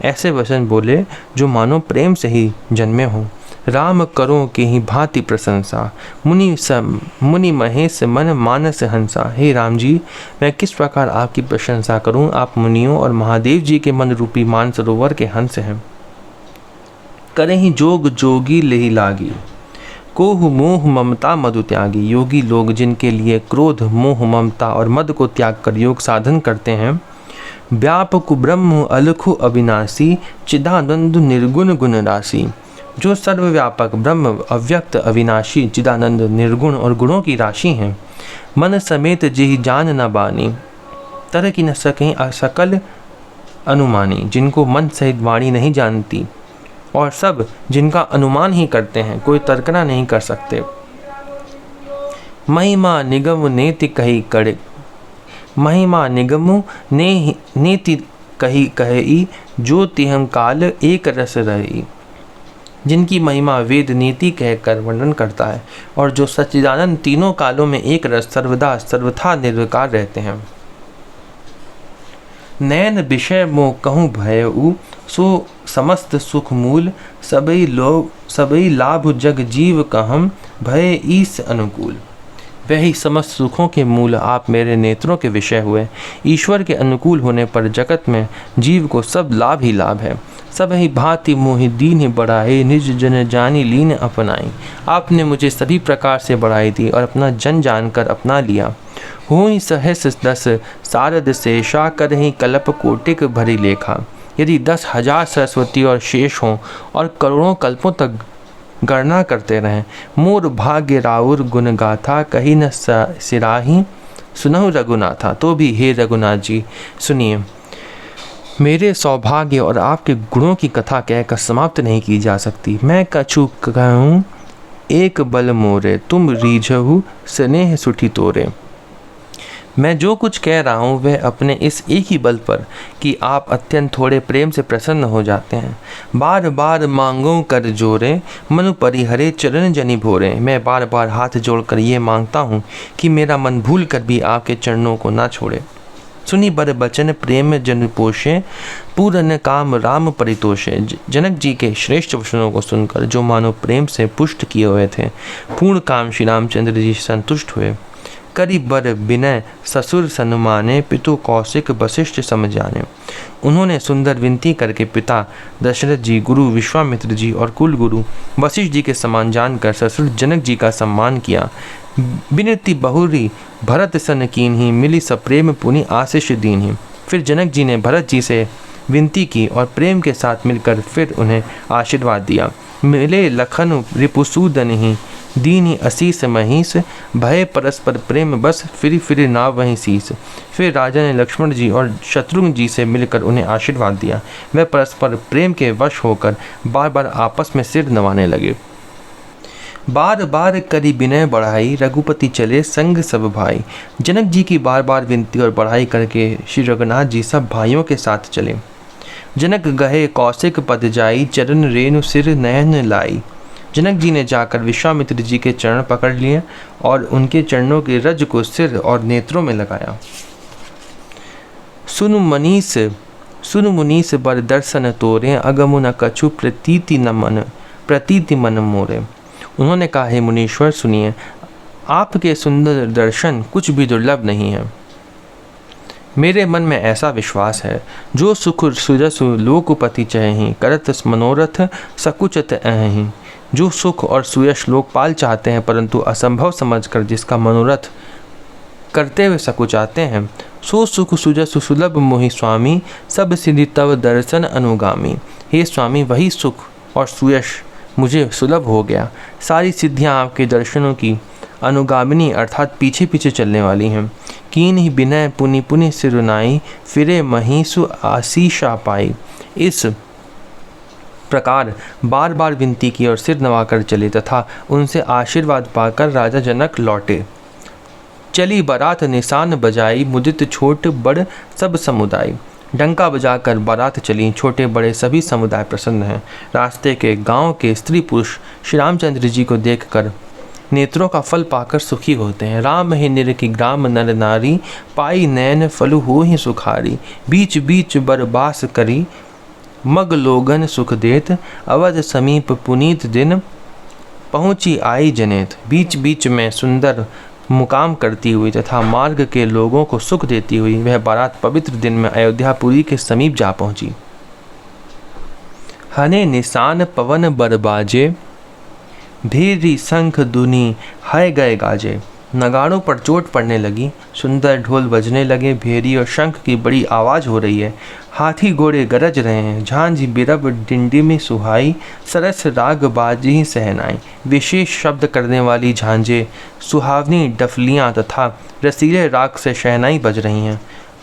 Speaker 1: ऐसे वचन बोले जो मानो प्रेम से ही जन्मे हों। राम करो के ही भांति प्रशंसा, मुनि महेश मन मानस हंसा। हे राम जी मैं किस प्रकार आपकी प्रशंसा करूं, आप मुनियों और महादेव जी के मन रूपी मानसरोवर के हंस हैं। करहि जोग जोगी लेहि लागी, कोह मोह ममता मधु त्यागी। योगी लोग जिनके लिए क्रोध मोह ममता और मद को त्याग कर योग साधन करते हैं। व्यापक ब्रह्म अलखु अविनाशी, चिदानंद निर्गुण गुण राशि। जो सर्वव्यापक ब्रह्म अव्यक्त अविनाशी चिदानंद निर्गुण और गुणों की राशि हैं। मन समेत जेहि जान न बानी, तरह की न सकें असकल अनुमानी। जिनको मन सहित वाणी नहीं जानती और सब जिनका अनुमान ही करते हैं, कोई तर्कना नहीं कर सकते। महिमा निगम नेति कही कड़े, महिमा निगम नेति कही कही, जो तिहम काल एक रस रही। जिनकी महिमा वेद नीति कहकर वर्णन करता है और जो सच्चिदानंद तीनों कालों में एक रस सर्वदा सर्वथा निर्विकार रहते हैं। नैन विषय मोह कहूँ भयउ, सो समस्त सुख मूल। सबई लाभ जग जीव कहम, भय ईस अनुकूल। वही समस्त सुखों के मूल आप मेरे नेत्रों के विषय हुए। ईश्वर के अनुकूल होने पर जगत में जीव को सब लाभ ही लाभ है। सब ही भांति मोहि दीन ही बढ़ाए, निज जन जानी लीन अपनाई। आपने मुझे सभी प्रकार से बढ़ाई दी और अपना जन जानकर अपना लिया। हो ही सहस दस सारद शेषा, कर ही कल्प कोटिक भरी लेखा। यदि 10,000 सरस्वती और शेष हों और करोड़ों कल्पों तक गणना करते रहें, मोर भाग्य राउर गुण गाथा, कहीं न सिराही सुनहु रघुनाथा। तो भी हे रघुनाथ जी सुनिए, मेरे सौभाग्य और आपके गुणों की कथा कहकर समाप्त नहीं की जा सकती। मैं कछु कहूँ एक बल मोरे, तुम रीझहु स्नेह सुठी तोरे। मैं जो कुछ कह रहा हूँ वह अपने इस एक ही बल पर कि आप अत्यंत थोड़े प्रेम से प्रसन्न हो जाते हैं। बार बार मांगों कर जोरे, मनु परिहरे चरण जनि भोरे। मैं बार बार हाथ जोड़कर ये मांगता हूँ कि मेरा मन भूल कर भी आपके चरणों को ना छोड़े। सुनी बर बचन प्रेम जन पोषे, पूरन काम राम परितोषे। जनक जी के श्रेष्ठ वचनों को सुनकर जो मानो प्रेम से पुष्ट किए हुए थे, पूर्ण काम श्री रामचंद्र जी संतुष्ट हुए। करी बर विनय ससुर सन्माने, पितु कौशिक वशिष्ठ समझाने। उन्होंने सुंदर विनती करके पिता दशरथ जी, गुरु विश्वामित्र जी और कुल गुरु वशिष्ठ जी के समान जानकर ससुर जनक जी का सम्मान किया। विनती बहुरी भरत सन कीन्ही, मिली सप्रेम पुनि आशीष दीन्ही। फिर जनक जी ने भरत जी से विनती की और प्रेम के साथ मिलकर फिर उन्हें आशीर्वाद दिया। मिले लखन रिपुसूदन ही, दीनी असीस महीस। भय परस्पर प्रेम बस, फिरी फिरी नाव वहीं शीस। फिर राजा ने लक्ष्मण जी और शत्रुघ्न जी से मिलकर उन्हें आशीर्वाद दिया। वे परस्पर प्रेम के वश होकर बार बार आपस में सिर नवाने लगे। बार बार करी विनय बढ़ाई, रघुपति चले संग सब भाई। जनक जी की बार बार विनती और बढ़ाई करके श्री रघुनाथ जी सब भाइयों के साथ चले। जनक गहे कौशिक पद जाई, चरण रेणु सिर नयन लाई। जनक जी ने जाकर विश्वामित्र जी के चरण पकड़ लिए और उनके चरणों के रज को सिर और नेत्रों में लगाया। सुनु मुनीस बर दर्शन तोरे, अगमु न कछु प्रतीति मन मोरे। उन्होंने कहा, हे मुनीश्वर सुनिए, आपके सुंदर दर्शन कुछ भी दुर्लभ नहीं है। मेरे मन में ऐसा विश्वास है, जो सुख सुजसु लोकपति चहहि, करत मनोरथ सकुचत अहि। जो सुख और सुयश लोकपाल चाहते हैं परंतु असंभव समझकर जिसका मनोरथ करते हुए सकुचाते हैं, सो सुख सुजसु सुलभ मोहि स्वामी, सब सिद्धि तव दर्शन अनुगामी। हे स्वामी, वही सुख और सुयश मुझे सुलभ हो गया। सारी सिद्धियां आपके दर्शनों की अनुगामिनी अर्थात पीछे पीछे चलने वाली हैं। कीन ही विनय पुनि पुनि सिरुनाई, फिरे महीसु आशीषा पाई। इस प्रकार बार बार विनती की और सिर नवाकर चले तथा उनसे आशीर्वाद पाकर राजा जनक लौटे। चली बारात निशान बजाई, मुदित छोट बड़ सब समुदाय। डंका बजाकर बारात चली, छोटे बड़े सभी समुदाय प्रसन्न हैं। रास्ते के गांव के स्त्री पुरुष श्री रामचंद्र जी को देखकर नेत्रों का फल पाकर सुखी होते हैं। राम ही निर की ग्राम नर नारी, पाई नैन फलु हो ही सुखारी। बीच बीच बरबास करी, मग लोगन सुख देत, अवध समीप पुनीत दिन, पहुँची आई जनेत। बीच बीच में सुंदर मुकाम करती हुई तथा मार्ग के लोगों को सुख देती हुई वह बारात पवित्र दिन में अयोध्यापुरी के समीप जा पहुंची। हने निशान पवन बरबाजे, भेरी शंख दुनी हाय गए गाजे। नगाड़ों पर चोट पड़ने लगी, सुंदर ढोल बजने लगे, भेरी और शंख की बड़ी आवाज़ हो रही है। हाथी घोड़े गरज रहे हैं, झांझ बिरब डिंडिमी सुहाई, सरस राग बाजी सहनाई। विशेष शब्द करने वाली झांझे, सुहावनी डफलियाँ तथा रसीले राग से शहनाई बज रही हैं।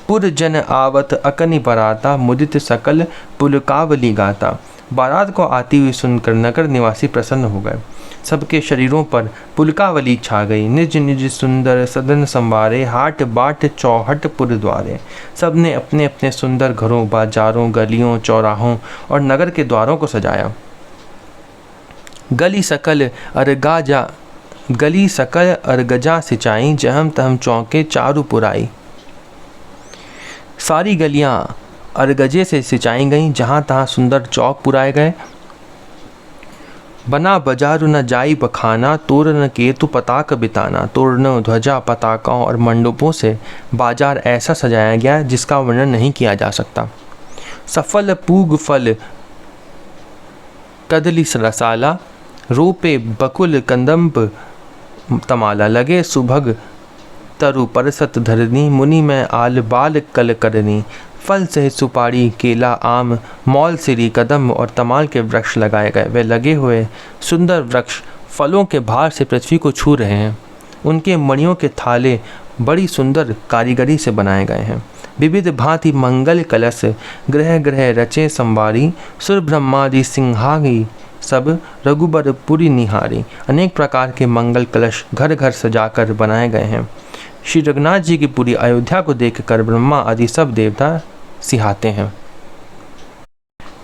Speaker 1: पुर जन आवत अकनि बराता, मुदित सकल पुलकावली गाता। बारात को आती हुई सुनकर नगर निवासी प्रसन्न हो गए। सबके शरीरों पर पुलकावली छा गई। निज निज सुंदर सदन संवारे, हाट बाट चौहट पुर द्वारे। सब ने अपने अपने सुंदर घरों, बाजारों, गलियों, चौराहों और नगर के द्वारों को सजाया। गली सकल अरगजा सिंचाई, जहम तहम चौके चारु पुराई। सारी गलियां अरगजे से सिंचाई गईं, जहाँ तहाँ सुंदर चौक पुराए गए बना बजारु न जाई बखाना, तोरण केतु पताक बिताना। तोरणों, ध्वजा, पताकों और मंडपों से बाजार ऐसा सजाया गया जिसका वर्णन नहीं किया जा सकता। सफल पूग फल कदली रसाला, रोपे बकुल कंदम्ब तमाला। लगे सुभग तरु परसत धरनी, मुनि में आल बाल कल करनी। फल सहित सुपारी, केला, आम, मौल, सिरी, कदम और तमाल के वृक्ष लगाए गए। वे लगे हुए सुंदर वृक्ष फलों के भार से पृथ्वी को छू रहे हैं। उनके मणियों के थाले बड़ी सुंदर कारीगरी से बनाए गए हैं। विविध भांति मंगल कलश ग्रह ग्रह रचे संवारी, सुर ब्रह्मादि सिंहागी सब रघुबर पुरी निहारी। अनेक प्रकार के मंगल कलश घर घर सजाकर बनाए गए हैं। श्री रघुनाथ जी की पूरी अयोध्या को देखकर ब्रह्मा आदि सब देवता सिहाते हैं।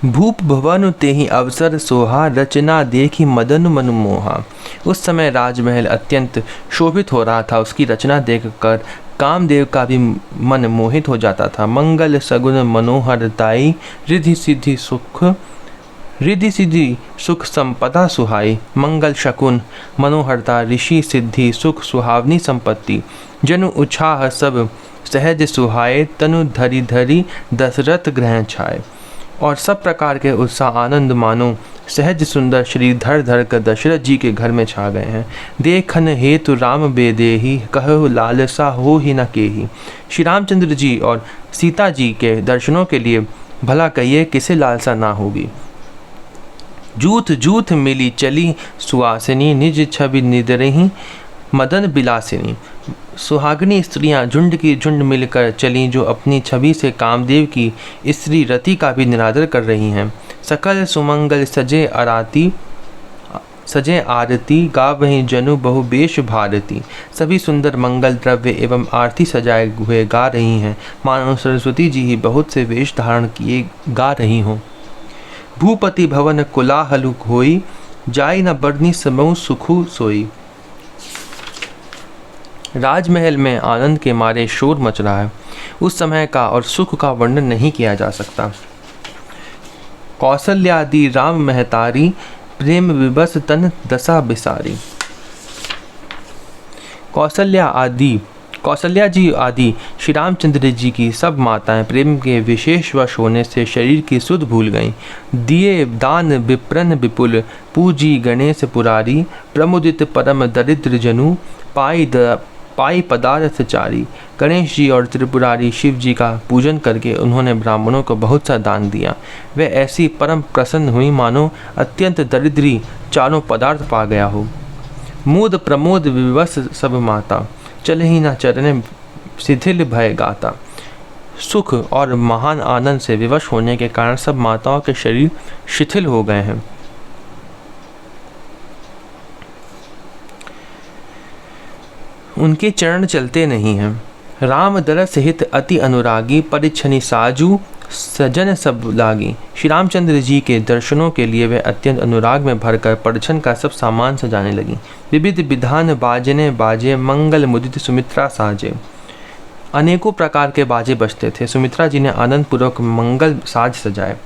Speaker 1: भूप भवन तेहि अवसर सोहा, रचना देखी मदन मन मोहा। उस समय राजमहल अत्यंत शोभित हो रहा था। उसकी रचना देखकर कामदेव का भी मन मोहित हो जाता था। मंगल सगुन मनोहरताई, रिद्धि सिद्धि सुख संपदा सुहाई। मंगल शकुन मनोहरता, ऋषि सिद्धि सुख सुहावनी संपत्ति। जनु उछाह सब सहज सुहाए, तनु धरी धरी दशरथ ग्रह छाए। और सब प्रकार के उत्साह आनंद मानो सहज सुंदर श्री धर धर कर दशरथ जी के घर में छा गए हैं। देखन हेतु राम बेदेही, कहो लालसा हो ही न केही। श्री रामचंद्र जी और सीता जी के दर्शनों के लिए भला कहिए किसे लालसा ना होगी। जूथ जूथ मिली चली सुहासिनी, निज छवि निदरही मदन बिलासिनी। सुहागनी स्त्रियां झुंड की झुंड मिलकर चलीं जो अपनी छवि से कामदेव की स्त्री रति का भी निरादर कर रही हैं। सकल सुमंगल सजे आरती, गावहीं जनु बहु बेश भारती। सभी सुंदर मंगल द्रव्य एवं आरती सजाए हुए गा रही हैं, मानो सरस्वती जी ही बहुत से वेश धारण किए गा रही हों। भूपति भवन कोलाहल होई, जाई न बरनी समूह सुखु सोई। राजमहल में आनंद के मारे शोर मच रहा है। उस समय का और सुख का वर्णन नहीं किया जा सकता। कौसल्यादि राम महतारी, प्रेम विवश तन दशा बिसारी। कौशल्या जी आदि श्री रामचंद्र जी की सब माताएं प्रेम के विशेष वश होने से शरीर की सुध भूल गईं। दिए दान विप्रन विपुल, पूजी गणेश पुरारी। प्रमुदित परम दरिद्र जनु, पाई पदार्थ चारी। गणेश जी और त्रिपुरारी शिव जी का पूजन करके उन्होंने ब्राह्मणों को बहुत सा दान दिया। वे ऐसी परम प्रसन्न हुई मानो अत्यंत दरिद्री चारों पदार्थ पा गया हो। मूद प्रमोद विवश सब माता, चल ही न चरने शिथिल भय गाता। सुख और महान आनंद से विवश होने के कारण सब माताओं के शरीर शिथिल हो गए हैं। उनके चरण चलते नहीं हैं। राम दरस हित अति अनुरागी, परिछनि साजू सजन सब लागी। श्री रामचंद्र जी के दर्शनों के लिए वे अत्यंत अनुराग में भरकर परिछन का सब सामान सजाने लगी। विविध विधान बाजने बाजे, मंगल मुदित सुमित्रा साजे। अनेकों प्रकार के बाजे बजते थे। सुमित्रा जी ने आनंद पूर्वक मंगल साज सजाए।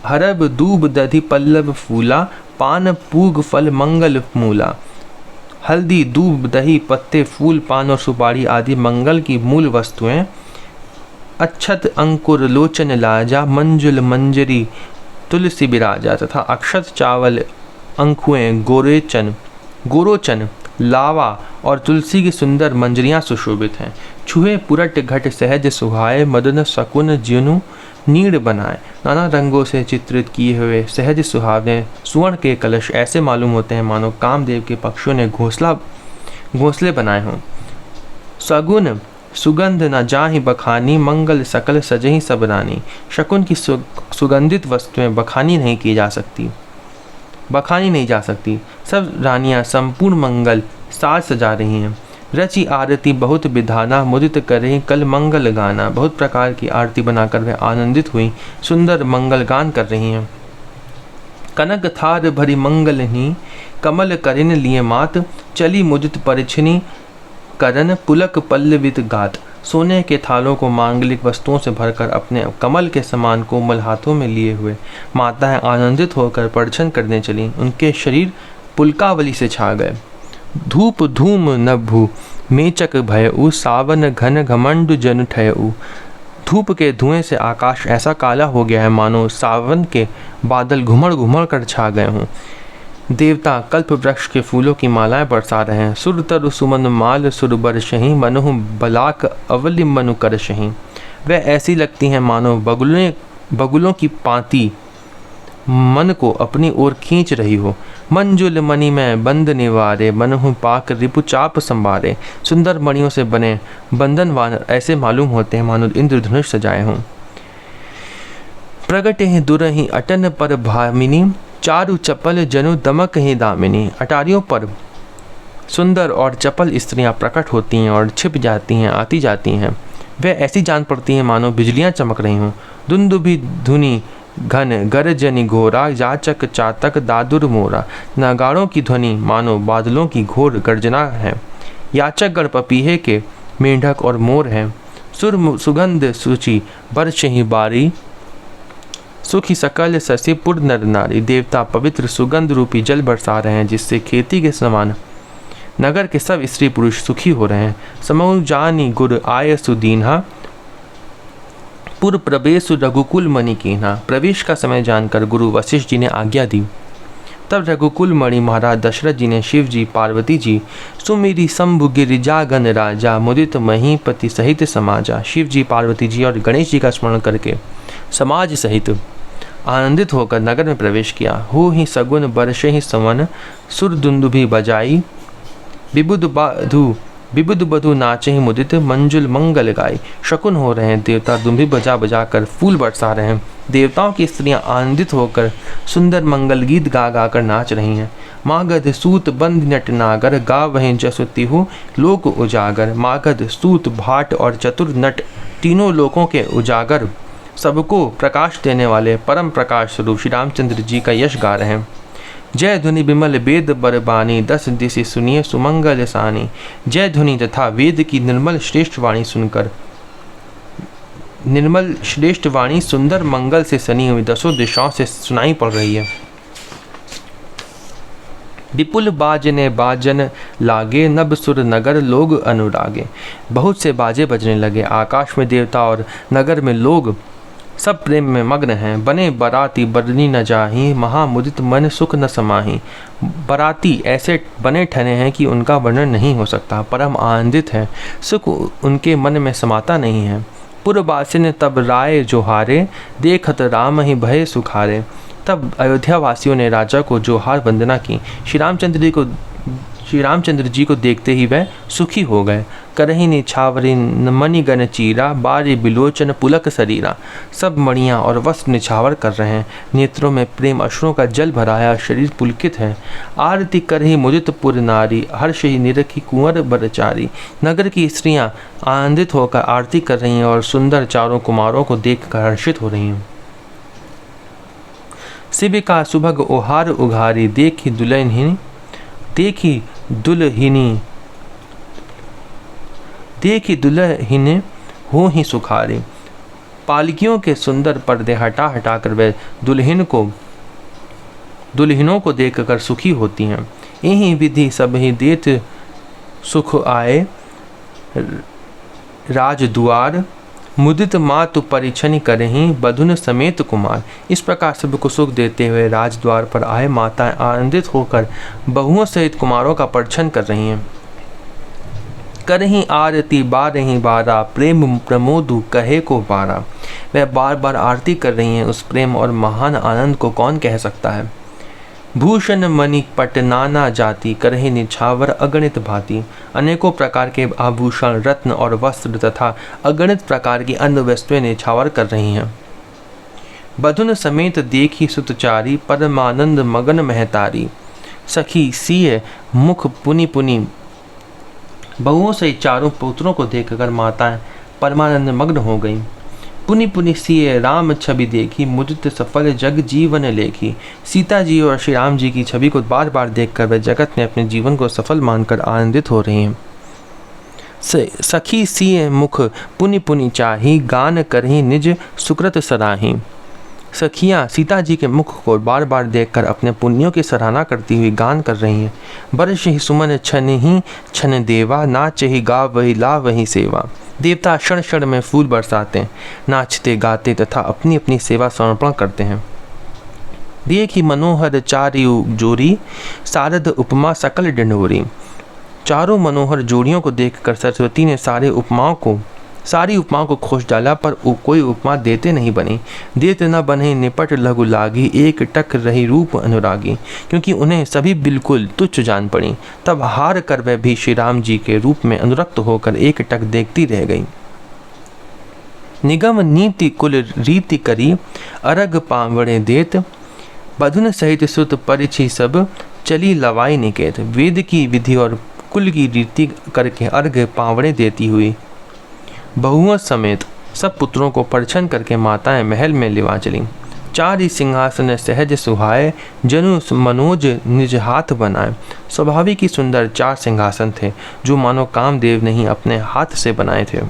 Speaker 1: हरब दूब दधि पल्लव फूला, पान पूग फल मंगल मूला। हल्दी दूब दही पत्ते फूल पान और सुपारी आदि मंगल की मूल वस्तुएं। अक्षत अंकुर लोचन लाजा, मंजुल मंजरी तुलसी बिराजा। तथा अक्षत चावल अंकुएं गोरोचन लावा और तुलसी की सुंदर मंजरियां सुशोभित हैं। छुए पुरट घट सहज सुहाए, मदन शकुन जिनु नीड़ बनाए। नाना रंगों से चित्रित किए हुए सहज सुहावने सुवर्ण के कलश ऐसे मालूम होते हैं मानो कामदेव के पक्षियों ने घोंसले बनाए हों। सगुन सुगंध न जाहि बखानी, मंगल सकल सजहि सब रानी। शकुन की सुगंधित वस्तुएं बखानी नहीं जा सकती। सब रानियां संपूर्ण मंगल साज सजा रही हैं। रचि आरती बहुत विधाना, मुदित करे कल मंगल गाना। बहुत प्रकार की आरती बनाकर वे आनंदित हुई सुंदर मंगल गान कर रही हैं। कनक थार भरी मंगल ही, कमल करिन लिए मात। चली मुदित परिछनी करन, पुलक पल्लवित गात। सोने के थालों को मांगलिक वस्तुओं से भरकर अपने कमल के समान कोमल हाथों में लिए हुए माताएं आनंदित होकर परिछन करने चलीं। उनके शरीर पुलकावली से छा गए। धूप धूम नभु मेचक भयउ, सावन घन घमंड जन ठयउ। धूप के धुएं से आकाश ऐसा काला हो गया है मानो सावन के बादल घुमड़ घुमड़ कर छा गए हों। देवता कल्प वृक्ष के फूलों की मालाएं बरसा रहे हैं। सुर तरु सुमन माल सुर बरसहीं, मनु बलाक अवलि मनु करसहीं। वह ऐसी लगती हैं मानो बगुलों की पांति मन को अपनी ओर खींच रही हो। मंजुल मणि में बंद निवारे, मनहु पाक रिपु चाप संवारे। सुंदर मणियों से बने बंधन वानर ऐसे मालूम होते हैं मानो इंद्रधनुष सजाए हों। प्रगटे हैं दुरहि अटन पर भामिनी, चारु चपल जनु दमक ही दामिनी। अटारियों पर सुंदर और चपल स्त्रियां प्रकट होती हैं और छिप जाती हैं, आती जाती हैं। वे ऐसी जान पड़ती हैं मानो बिजलियां चमक रही हों। दुंदुभि धुनि घन गरजनि घोरा, याचक चातक दादुर मोरा। नगाड़ों की ध्वनि मानो बादलों की घोर गर्जना है। याचक गण पपीहे के मेंढक और मोर हैं। सुर सुगंध सूची बरसहीं बारी, सुखी सकल ससी पुर नर नारी। देवता पवित्र सुगंध रूपी जल बरसा रहे हैं जिससे खेती के समान नगर के सब स्त्री पुरुष सुखी हो रहे हैं। समऊ जानी गुर आय सुदीन्हा, पुर प्रवेश रघुकुल मणि कीन्हा। प्रवेश का समय जानकर गुरु वशिष्ठ जी ने आज्ञा दी। तब रघुकुल मणि महाराज दशरथ जी ने शिव जी, पार्वती जी, सुमिरी शंभु गिरिजागन राजा, मुदित महीपति सहित समाजा। शिव जी, पार्वती जी और गणेश जी का स्मरण करके समाज सहित आनंदित होकर नगर में प्रवेश किया। हो ही सगुन बरसे ही सवन, सुर दुंदुभि बजाई, विबुध बधु नाचे ही मुदित, मंजुल मंगल गाई। शकुन हो रहे हैं। देवता दुम्भी बजा बजा कर फूल बरसा रहे हैं। देवताओं की स्त्रियां आनंदित होकर सुंदर मंगल गीत गा गा कर नाच रही हैं। मागध सूत बंद नट नागर, गा वहीं जसुति हो लोक उजागर। मागध सूत भाट और चतुर नट तीनों लोकों के उजागर, सबको प्रकाश देने वाले परम प्रकाश स्वरूप श्री रामचंद्र जी का यश गा रहे हैं। जय ध्वनि विमल वेद बरबानी, 10 दिशि सुनिए सुमंगल सानी। जय ध्वनि तथा वेद की निर्मल श्रेष्ठ वाणी सुनकर, निर्मल श्रेष्ठ वाणी सुंदर मंगल से सनी हुई 10 दिशाओं से सुनाई पड़ रही है। विपुल बाजने बाजन लागे, नभ सुर नगर लोग अनुरागे। बहुत से बाजे बजने लगे। आकाश में देवता और नगर में लोग सब प्रेम में मग्न हैं। बने बराती बरनी न जाही, महामुदित मन सुख न समाही। बराती ऐसे बने ठहरे हैं कि उनका वर्णन नहीं हो सकता। परम आनंदित है, सुख उनके मन में समाता नहीं है। पुरवासिन तब राय जोहारे, देखत राम ही भय सुखारे। तब अयोध्या वासियों ने राजा को जोहार वंदना की। श्री रामचंद्र जी को देखते ही वह सुखी हो गए। करही निछावरी मणिगण चीरा, बारी बिलोचन पुलक शरीरा। सब मणियाँ और वस्त्र निछावर कर रहे हैं। नेत्रों में प्रेम अश्रुओं का जल भरा है, शरीर पुलकित है। आरती करही मुदित पुर नारी, हर्ष ही निरखी कुंवर बरचारी। नगर की स्त्रियां आनंदित होकर आरती कर रही हैं और सुंदर चारों कुमारों को देखकर हर्षित हो रही हैं। शिव का सुभग ओहार उघारी, देखी दुल्हिनी हो ही सुखारी। पालकियों के सुंदर पर्दे हटा हटा कर वे दुल्हिनों को देखकर सुखी होती हैं। यही विधि सब ही देत सुख आए, राजद्वार मुदित मातु परिछनि करहीं, बधुन समेत कुमार। इस प्रकार सबको सुख देते हुए राजद्वार पर आए माताएं आनंदित होकर बहुओं सहित कुमारों का परिछन कर रही हैं। करहीं आरती बारहीं बारा, प्रेम प्रमोदु कहे को बारा। वह बार बार आरती कर रही हैं। उस प्रेम और महान आनंद को कौन कह सकता है। भूषण मणि पट नाना जाति, करहि निछावर अगणित भांति। अनेकों प्रकार के आभूषण, रत्न और वस्त्र तथा अगणित प्रकार की अन्य वस्तुएं निछावर कर रही हैं। बधुन समेत देखी सुतचारी, परमानंद मगन महतारी। सखी सिय मुख पुनि पुनि, बहुओं से चारों पुत्रों को देखकर माताएं परमानंद मग्न हो गईं। पुनि पुनि सिए राम छवि देखी, मुदित सफल जग जीवन लेखी। सीता जी और श्री राम जी की छवि को बार बार देखकर वह जगत में अपने जीवन को सफल मानकर आनंदित हो रही हैं। सखी सिय मुख पुनि पुनि चाही, गान करही निज सुकृत सराही। सखियाँ सीता जी के मुख को बार बार देखकर अपने पुण्यों की सराहना करती हुई गान कर रही हैं। बरस ही सुमन छन ही छन देवा, नाच ही गा वही ला वही सेवा। देवता क्षण क्षण में फूल बरसाते हैं, नाचते गाते तथा अपनी अपनी सेवा समर्पण करते हैं। देख ही मनोहर चारियु जोरी, सारद उपमा सकल डिंडोरी। चारों मनोहर जोड़ियों को देखकर सरस्वती ने सारी उपमाओं को खोज डाला, पर कोई उपमा देते नहीं बनी। देत न बने निपट लघु लागी, एक टक रही रूप अनुरागी। क्योंकि उन्हें सभी बिल्कुल तुच्छ जान पड़ी, तब हार कर वह भी श्री राम जी के रूप में अनुरक्त होकर एक टक देखती रह गई। निगम नीति कुल रीति करी, अरग पावड़े देत, बधुन सहित सुत परिछि सब, चली लवाई निकेत। वेद की विधि और कुल की रीति करके अर्घ पावड़े देती हुई बहुओं समेत सब पुत्रों को परिछन करके माताएं महल में लिवा चली। चार ही सिंहासन सहज सुहाए, जनु मनोज निज हाथ बनाए। स्वाभाविक ही सुंदर 4 सिंहासन थे, जो मानो कामदेव ने ही अपने हाथ से बनाए थे।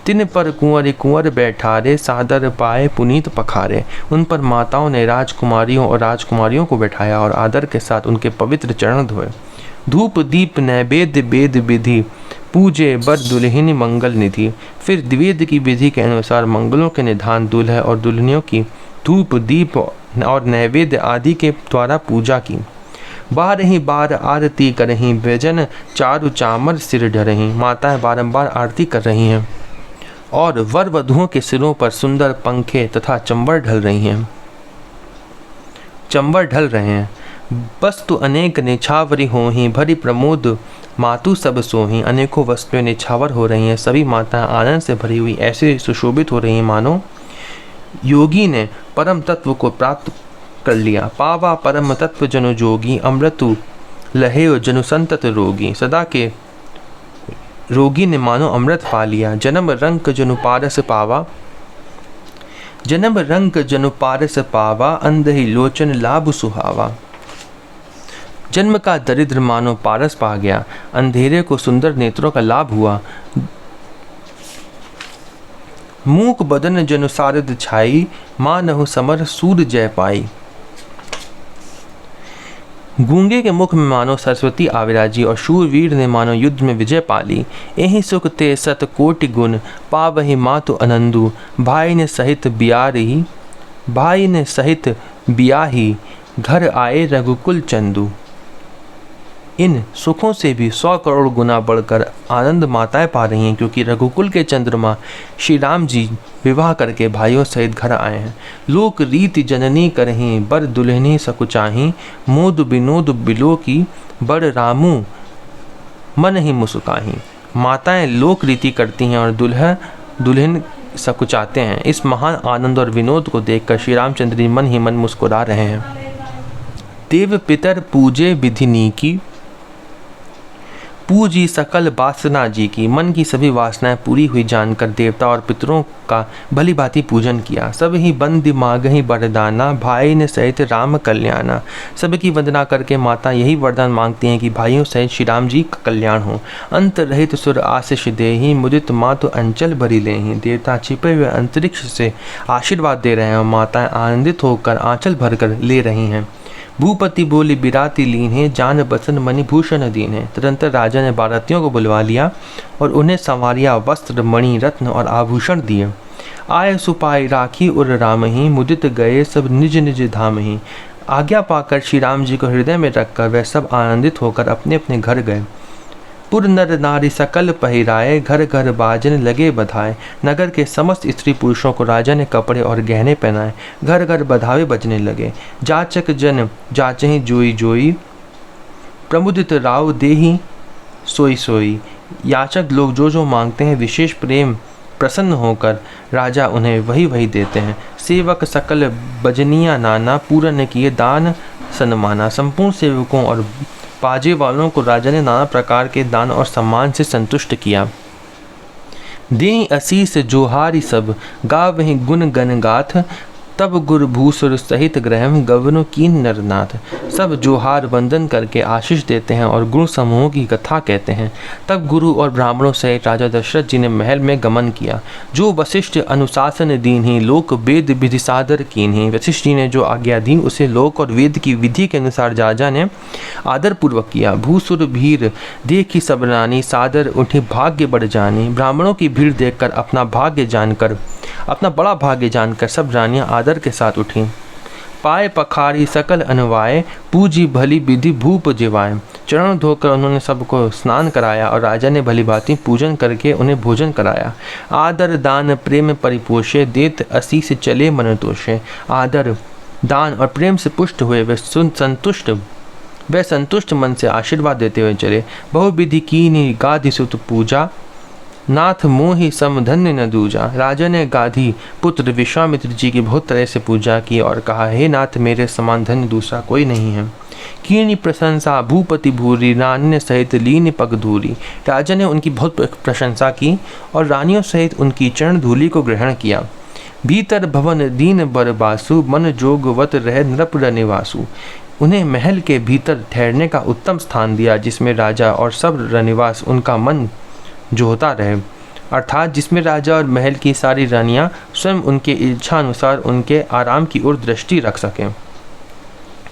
Speaker 1: तिन पर कुंवर बैठारे, सादर पाए पुनीत पखारे। उन पर माताओं ने राजकुमारियों और राजकुमारियों को बैठाया और आदर के साथ उनके पवित्र चरण धोए। धूप दीप नैवेद्य वेद विधि, पूजे बर दुल्हिनी मंगल निधि। फिर द्विवेद की विधि के अनुसार मंगलों के निधान दुल्हा और दुल्हनियों की धूप दीप और नैवेद्य आदि के द्वारा पूजा की। बार आरती करहीं, व्यजन चारु चामर सिर ढरहीं। माताएं बारंबार आरती कर रही हैं और वर वधुओं के सिरों पर सुंदर पंखे तथा चंबर ढल रहे हैं। वस्तु अनेक निछावरी होहीं, भरी प्रमोद मातु सब सोहीं। अनेकों वस्तुएं निछावर हो रही हैं, सभी माताएं आनंद से भरी हुई ऐसे सुशोभित हो रही हैं मानो योगी ने परम तत्व को प्राप्त कर लिया। पावा परम तत्व जनु जोगी, अमृतु लहेयो जनु संतत रोगी। सदा के रोगी ने मानो अमृत पा लिया। जन्म रंक जनु पारस पावा, अंधहि लोचन लाभ सुहावा। जन्म का दरिद्र मानो पारस पा गया, अंधेरे को सुंदर नेत्रों का लाभ हुआ। मूक बदन जनु सारद छाई, मानहु समर सूर जय पाई। गूंगे के मुख में मानो सरस्वती आविराजी और शूरवीर ने मानो युद्ध में विजय पाली। यही सुख ते सत कोटि गुण, पावहि मातु अनंदु। भाई ने सहित बियाही, घर आए रघुकुल चंदू। इन सुखों से भी 100 करोड़ गुना बढ़कर आनंद माताएं पा रही हैं, क्योंकि रघुकुल के चंद्रमा श्री राम जी विवाह करके भाइयों सहित घर आए हैं। लोक रीति जननी करहीं, बर दुल्हनी सकुचाहीं। मोद विनोद बिलो की, बड़ रामू मन ही मुस्काहीं। माताएं लोक रीति करती हैं और दुल्हन सकुचाते हैं। इस महान आनंद और विनोद को देखकर श्री रामचंद्र जी मन ही मन मुस्कुरा रहे हैं। देव पितर पूजे विधिनी की, पूजी सकल वासना जी की। मन की सभी वासनाएं पूरी हुई जानकर देवता और पितरों का भली भांति पूजन किया। सब ही बंदी मांगहि वरदाना, भाई ने सहित राम कल्याणा। सबकी वंदना करके माता यही वरदान मांगती हैं कि भाइयों सहित श्री राम जी का कल्याण हो। अंत रहित सुर आशीष देहि, मुदित मातु अंचल भरी लेहि। देवता छिपे हुए अंतरिक्ष से आशीर्वाद दे रहे हैं और माताएं आनंदित होकर आंचल भरकर ले रही हैं। भूपति बोली बिराती लीन है, जान बसन मणि भूषण दीन है। तदंतर राजा ने बारातियों को बुलवा लिया और उन्हें संवारिया वस्त्र मणि रत्न और आभूषण दिए। आय सुपाई राखी उर राम ही, मुदित गए सब निज निज धाम ही। आज्ञा पाकर श्री राम जी को हृदय में रखकर वह सब आनंदित होकर अपने अपने घर गए। पुर नर नारी सकल पहिराए, घर घर बाजन लगे बधाए। नगर के समस्त स्त्री पुरुषों को राजा ने कपड़े और गहने पहनाए। घर घर बधावे बजने लगे। जाचक जन जाचहि जोई जोई, प्रमुदित राव देहि सोई सोई। याचक लोग जो जो मांगते हैं विशेष प्रेम प्रसन्न होकर राजा उन्हें वही वही देते हैं। सेवक सकल बजनिया नाना, पूरन किए दान सन्माना। संपूर्ण सेवकों और बाजे वालों को राजा ने नाना प्रकार के दान और सम्मान से संतुष्ट किया। देहि असीस जोहारी सब, गावहि गुण गण गाथ। तब गुरु भूसुर सहित ग्रहम गवनु कीन नरनाथ। सब जोहार वंदन करके आशीष देते हैं और गुण समूहों की कथा कहते हैं। तब गुरु और ब्राह्मणों सहित राजा दशरथ जी ने महल में गमन किया। जो वशिष्ठ अनुशासन दीन ही लोक वेद विधि सादर कीन ही। वशिष्ठ जी ने जो आज्ञा दी उसे लोक और वेद की विधि के अनुसार राजा ने आदर पूर्वक किया। भूसुर भीड़ देखी सब रानी सादर उठी भाग्य बढ़ जानी। ब्राह्मणों की भीड़ देखकर अपना बड़ा भाग्य जानकर सब रानियां आदर के साथ उठी। पाए पखारी सकल अनुवाए पूजी भली विधि भूप जिवाए। चरण धोकर उन्होंने सबको स्नान कराया और राजा ने भली भांति पूजन करके उन्हें भोजन कराया। आदर दान प्रेम परिपोषे देत असीस चले मन तोषे। आदर दान और प्रेम से पुष्ट हुए वे संतुष्ट मन से आशीर्वाद देते हुए चले। बहुविधि कीन्ही गाधि सुत पूजा नाथ मोहि समधन्य न दूजा। राजा ने गाधी पुत्र विश्वामित्र जी की बहुत तरह से पूजा की और कहा, हे नाथ, मेरे समान धन्य दूसरा कोई नहीं है। कीर्णि प्रशंसा भूपति भूरी रान्य सहित लीन पग धूरी। राजा ने उनकी बहुत प्रशंसा की और रानियों सहित उनकी चरण धूलि को ग्रहण किया। भीतर भवन दीन बर बासु मन जोगवत रह नृप रनिवासु। उन्हें महल के भीतर ठहरने का उत्तम स्थान दिया जिसमें राजा और सब रनिवास उनका मन जोहता रहे, अर्थात जिसमें राजा और महल की सारी रानियां स्वयं उनके इच्छा अनुसार उनके आराम की ओर दृष्टि रख सकें।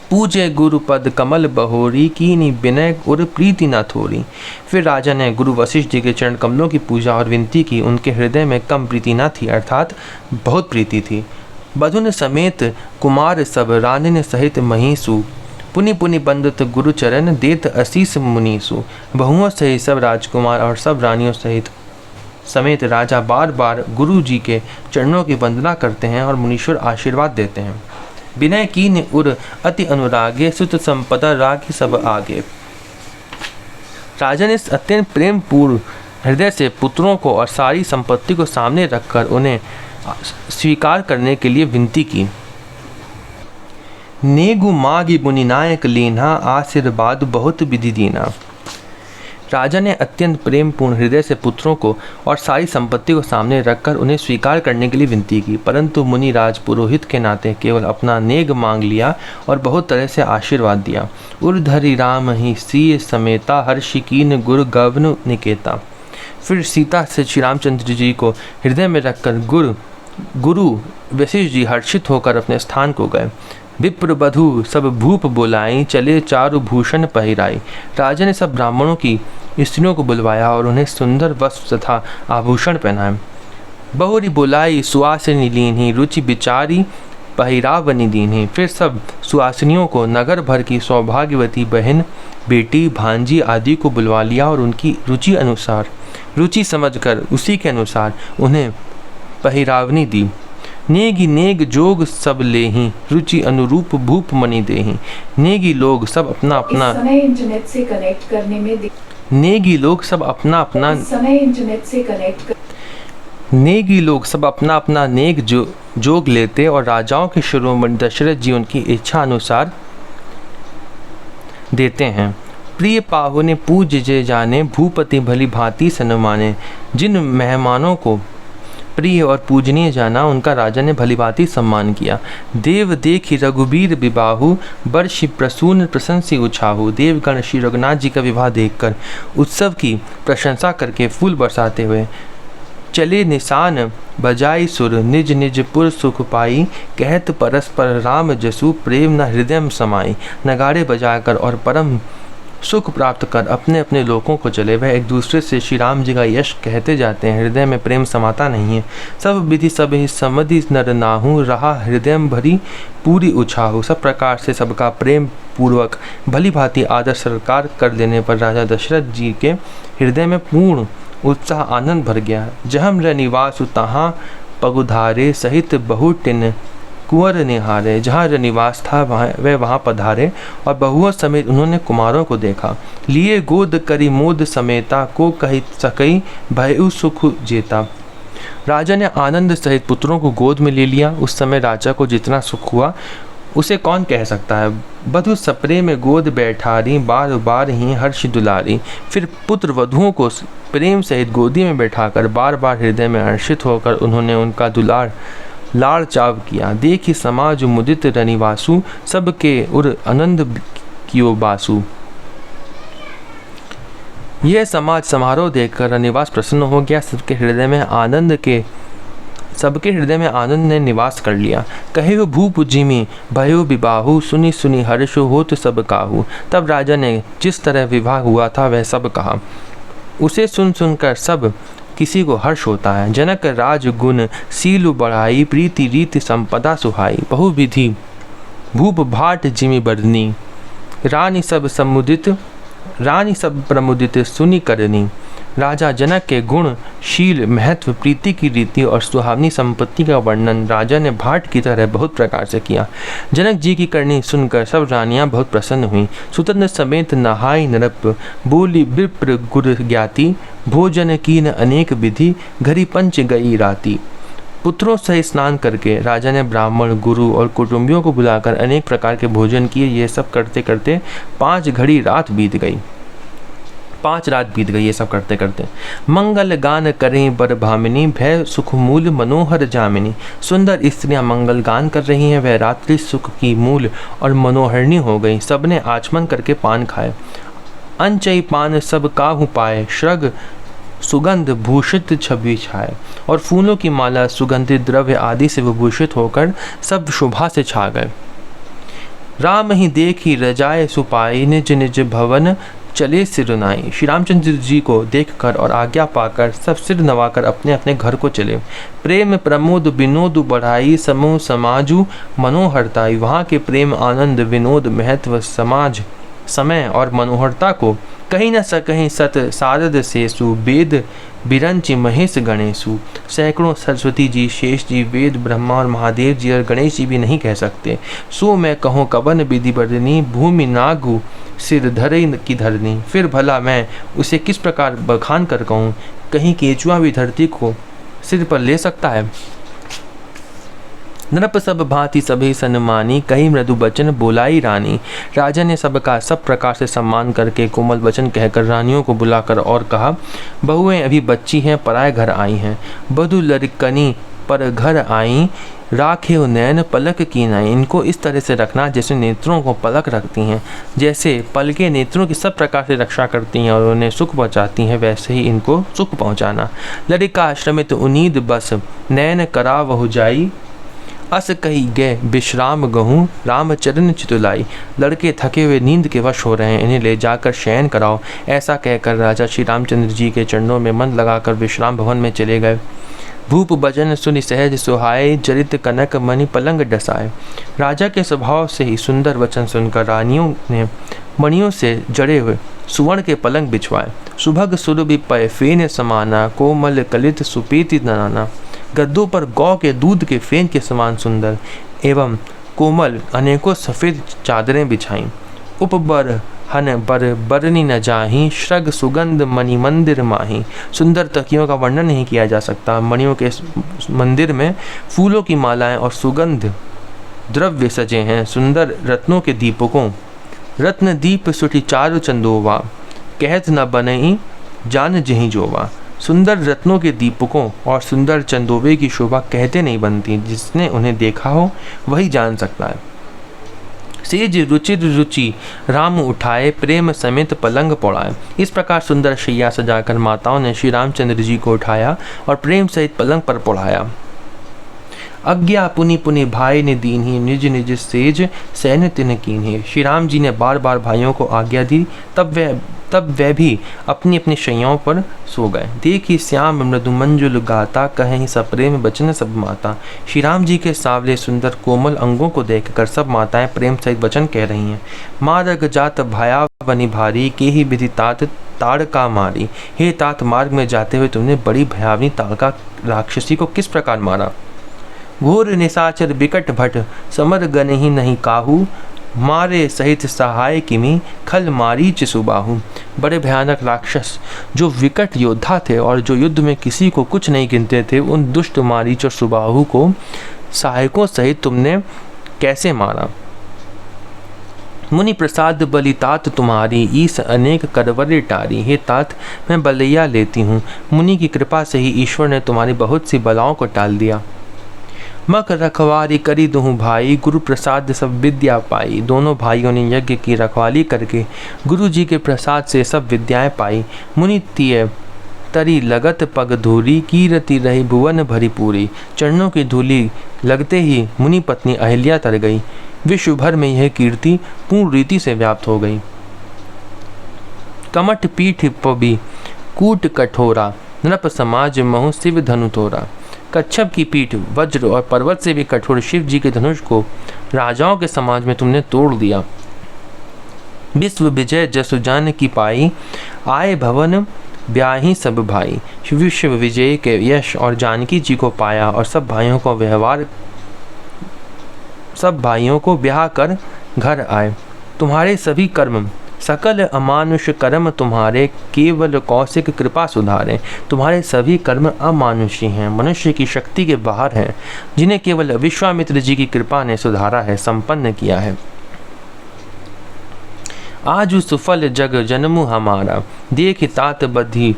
Speaker 1: पूजे गुरु पद कमल बहोरी कीनी विनय उर प्रीति न थोरी। फिर राजा ने गुरु वशिष्ठ जी के चरण कमलों की पूजा और विनती की। उनके हृदय में कम प्रीति न थी, अर्थात बहुत प्रीति थी। बधुन समेत कुमार सब रानिन सहित महीसु। पुनि पुनि बंदत गुरु चरण देत असीस मुनीसु। बहुओं सहित सब राजकुमार और सब रानियों समेत राजा बार बार गुरु जी के चरणों की वंदना करते हैं और मुनीश्वर आशीर्वाद देते हैं। विनय कीन उर अति अनुरागे सुत संपदा रागी सब आगे। राजा ने अत्यंत प्रेम पूर्ण हृदय से पुत्रों को और सारी संपत्ति को सामने रखकर उन्हें स्वीकार करने के लिए विनती की। नेगु मागी मुनि नायक लीना आशीर्वाद बहुत विधि दीना। राजा ने अत्यंत प्रेम पूर्ण हृदय से पुत्रों को और सारी संपत्ति को सामने रखकर उन्हें स्वीकार करने के लिए विनती की, परंतु मुनि राज पुरोहित के नाते केवल अपना नेग मांग लिया और बहुत तरह से आशीर्वाद दिया। उर्धरि राम ही सीय समेता हर्षिकीन गुरु गवन निकेता। फिर सीता से श्री रामचंद्र जी को हृदय में रखकर गुरु वशिष्ठ जी हर्षित होकर अपने स्थान को गए। विप्र बधू सब भूप बुलाई चले चारु भूषण पहिराई। राजा ने सब ब्राह्मणों की स्त्रियों को बुलवाया और उन्हें सुंदर वस्त्र तथा आभूषण पहनाए। बहुरी बुलाई सुहासिनी लीन्ही रुचि बिचारी पहिरावनी दीन्ही। फिर सब सुहासिनियों को नगर भर की सौभाग्यवती बहन बेटी भांजी आदि को बुलवा लिया और उनकी रुचि समझकर उसी के अनुसार उन्हें पहिरावनी दी। नेगी नेग जोग सब लेही रुचि अनुरूप भूप मणि देही। नेगी लोग सब अपना अपना
Speaker 2: समय इंटरनेट से कनेक्ट करने में
Speaker 1: नेगी लोग सब अपना अपना
Speaker 2: समय इंटरनेट से कनेक्ट
Speaker 1: नेगी लोग सब अपना अपना नेग जोग लेते और राजाओं के शिरोमणि दशरथ जी उनकी इच्छा अनुसार देते हैं। प्रिय पाहुने पूज जे जाने भूपति भली भांति सन्माने। जिन मेहमानों को प्रिय और पूजनीय जाना उनका राजा ने भलीभांति सम्मान किया। देव देखी रघुबीर विबाहु वर्षि प्रसून प्रशंसी उछाहु। देवगण श्री रघुनाथ जी का विवाह देखकर उत्सव की प्रशंसा करके फूल बरसाते हुए चले निशान बजाई सुर निज निज पुर सुख पाई। कहत परस्पर राम जसु प्रेम न हृदय समाई। नगाड़े बजाकर और परम सुख प्राप्त कर अपने अपने लोकों को चले। वह एक दूसरे से श्री राम जी का यश कहते जाते हैं, हृदय में प्रेम समाता नहीं है। सब विधि सब ही समधि नर नाहू रहा हृदय भरी पूरी उछाहू। सब प्रकार से सबका प्रेम पूर्वक भली भांति आदर सत्कार कर लेने पर राजा दशरथ जी के हृदय में पूर्ण उत्साह आनंद भर गया। जहम र निवास तहाँ पगुधारे सहित बहुटिन कुंवर निहारे। जहाँ निवास था वह वहाँ पधारे और बहुओं समेत उन्होंने कुमारों को देखा। लिए गोद करी मोद समेता को कही सकई भयउ सुख जेता। राजा ने आनंद सहित पुत्रों को गोद में ले लिया। उस समय राजा को जितना सुख हुआ उसे कौन कह सकता है। वधु सपरे में गोद बैठारी बार बार ही हर्ष दुलारी। फिर पुत्र वधुओं को प्रेम सहित गोदी में बैठाकर बार बार हृदय में हर्षित होकर उन्होंने उनका दुलार लाड़ चाव किया। देखी समाज मुदित रनिवासु, सबके उर आनंद कियो बासु। यह समाज समारोह देखकर रनिवास प्रसन्न हो गया। सबके हृदय ने निवास कर लिया। कहे हो भूप जिमि भयो विबाहु, सुनी सुनी हर्ष होत सब काहू। तब राजा ने जिस तरह विवाह हुआ था वह सब कहा। उसे सुन सुनकर सब किसी को हर्ष होता है। जनक राज गुण सीलु बढ़ाई, प्रीति रीति संपदा सुहाई। बहुविधि भूप भाट जिमि बरनी, रानी सब प्रमुदित सुनी करनी। राजा जनक के गुण, शील, महत्व, प्रीति की रीति और सुहावनी संपत्ति का वर्णन राजा ने भाट की तरह बहुत प्रकार से किया। जनक जी की करनी सुनकर सब रानियां बहुत प्रसन्न हुईं। सुतंद्र समेत नहाई नरप, बोली विप्र गुर ज्ञाति। भोजन कीन अनेक विधि, घरी पंच गई राती। पुत्रों सहित स्नान करके राजा ने ब्राह्मण, गुरु और कुटुंबियों को बुलाकर अनेक प्रकार के भोजन किए। ये सब करते करते 5 रात बीत गई ये सब करते करते। मंगल गान करें बर भामिनी, भय सुख मूल मनोहर जामिनी। सुंदर स्त्रियां मंगल गान कर रही हैं, वह रात्रि सुख की मूल और मनोहरणी हो गई। सबने आचमन करके पान खाए। अंचई पान सब काहू पाए, श्रग सुगंध भूषित छवि छाए। और फूलों की माला, सुगंधित द्रव्य आदि से विभूषित होकर सब शोभा से छा गए। राम ही देखी रजाए सुपाई, निज निज भवन चले सिरनाई। श्री रामचंद्र जी को देखकर और आज्ञा पाकर सब सिर नवाकर अपने अपने घर को चले। प्रेम प्रमोद विनोद बढ़ाई, समूह समाजु मनोहरताई। वहाँ के प्रेम, आनंद, विनोद, महत्व, समाज, समय और मनोहरता को कहीं न सकहीं सत सारद सेसु। वेद बिरंचि महेश गणेशु। सैकड़ों सरस्वती जी, शेष जी, वेद, ब्रह्मा और महादेव जी और गणेश जी भी नहीं कह सकते। सो मैं कहूँ कवन विधि बरनी, भूमि नागु सिर धरे की धरनी। फिर भला मैं उसे किस प्रकार बखान कर कहूँ, कहीं केचुआ भी धरती को सिर पर ले सकता है। नरप सब भांति सभी सन्मानी, कही मृदु बचन बोलाई रानी। राजा ने सबका सब प्रकार से सम्मान करके कोमल वचन कहकर रानियों को बुलाकर और कहा, बहुएं अभी बच्ची हैं, पराए घर आई हैं। बधु लड़कनी पर घर आई, राखे नैन पलक की नाई। इनको इस तरह से रखना जैसे नेत्रों को पलक रखती हैं। जैसे पलकें नेत्रों की सब प्रकार से रक्षा करती हैं और उन्हें सुख पहुँचाती हैं, वैसे ही इनको सुख पहुँचाना। लड़का श्रमित उनीद बस, नैन करा वहु जाई। अस कही गए विश्राम गहूँ, रामचरण चितुलाई। लड़के थके हुए नींद के वश हो रहे हैं, इन्हें ले जाकर शयन कराओ। ऐसा कहकर राजा श्री रामचंद्र जी के चरणों में मन लगाकर विश्राम भवन में चले गए। भूप भजन सुनि सहज सुहाए, जरित कनक मणि पलंग डसाए। राजा के स्वभाव से ही सुंदर वचन सुनकर रानियों ने मणियों से जड़े हुए सुवर्ण के पलंग बिछवाए। सुभग सुरभि पय फेन समाना, कोमल कलित सुपीति नाना। गद्दों पर गौ के दूध के फेन के समान सुंदर एवं कोमल अनेकों सफ़ेद चादरें बिछाईं। उपबर हन बर बरनी न जाही, श्रग सुगंध मणि मंदिर माही। सुंदर तकियों का वर्णन नहीं किया जा सकता। मणियों के मंदिर में फूलों की मालाएं और सुगंध द्रव्य सजे हैं। सुंदर रत्नों के दीपकों, रत्न दीप सुटी चारु चंदोवा, कहत न बनई जान जहीं जोवा। सुंदर रत्नों के दीपकों और सुंदर चंदोवे की शोभा कहते नहीं बनती, जिसने उन्हें देखा हो वही जान सकता है। सेज रुचिर रुचि राम उठाए, प्रेम समेत पलंग पौड़ाए। इस प्रकार सुंदर शैया सजाकर माताओं ने श्री रामचंद्र जी को उठाया और प्रेम सहित पलंग पर पौड़ाया। आज्ञा पुनि पुनि भाई ने दीन्ही, निज निज सेज सैन तिन कीन्ही। श्री राम जी ने बार बार भाइयों को आज्ञा दी, तब वे भी अपनी अपनी शैयाओं पर सो गए। देखी श्याम मृदु मंजुल गाता, कहीं सप्रेम बचन सब माता। श्री राम जी के सावले सुंदर कोमल अंगों को देखकर सब माताएं प्रेम सहित वचन कह रही हैं। मार्ग जात भयावनी भारी, के ही विधि तात ताड़का मारी। हे तात, मार्ग में जाते हुए तुमने बड़ी भयावनी ताड़का राक्षसी को किस प्रकार मारा। घोर निशाचर विकट भट, समर गन ही नहीं काहू। मारे सहित सहाय किमी, खल मारीच सुबाहु। बड़े भयानक राक्षस जो विकट योद्धा थे और जो युद्ध में किसी को कुछ नहीं गिनते थे, उन दुष्ट मारीच और सुबाहु को सहायकों सहित तुमने कैसे मारा। मुनि प्रसाद बलि तात तुम्हारी, ईस अनेक करवरे टारी। हे तात, मैं बलैया लेती हूँ। मुनि की कृपा से ही ईश्वर ने तुम्हारी बहुत सी बलाओं को टाल दिया। मक रखवारी करी दुहु भाई, गुरु प्रसाद सब विद्या पाई। दोनों भाइयों ने यज्ञ की रखवाली करके गुरु जी के प्रसाद से सब विद्याएं पाई। मुनि तिय तरी लगत पग धूली, कीरति रही भुवन भरी पूरी। चरणों की धूली लगते ही मुनि पत्नी अहिल्या तर गई। विश्व भर में यह कीर्ति पूर्ण रीति से व्याप्त हो गई। कमट पीठ पबी कूट कठोरा, नृप समाज महु शिव धनु तोरा। कच्छप की पीठ वज्र और पर्वत से भी कठोर शिव जी के धनुष को राजाओं के समाज में तुमने तोड़ दिया। विश्व विजय जसु जान की पाई, आए भवन ब्याही सब भाई। विश्व विजय के यश और जानकी जी को पाया और सब भाइयों को ब्याह कर घर आए। तुम्हारे सभी कर्म सकल अमानुष कर्म तुम्हारे, केवल कौशिक कृपा सुधारे। तुम्हारे सभी कर्म अमानुषी हैं, मनुष्य की शक्ति के बाहर हैं, जिन्हें केवल विश्वामित्र जी की कृपा ने सुधारा है, संपन्न किया है। आज सुफल जग जन्मु हमारा, देख तात बधी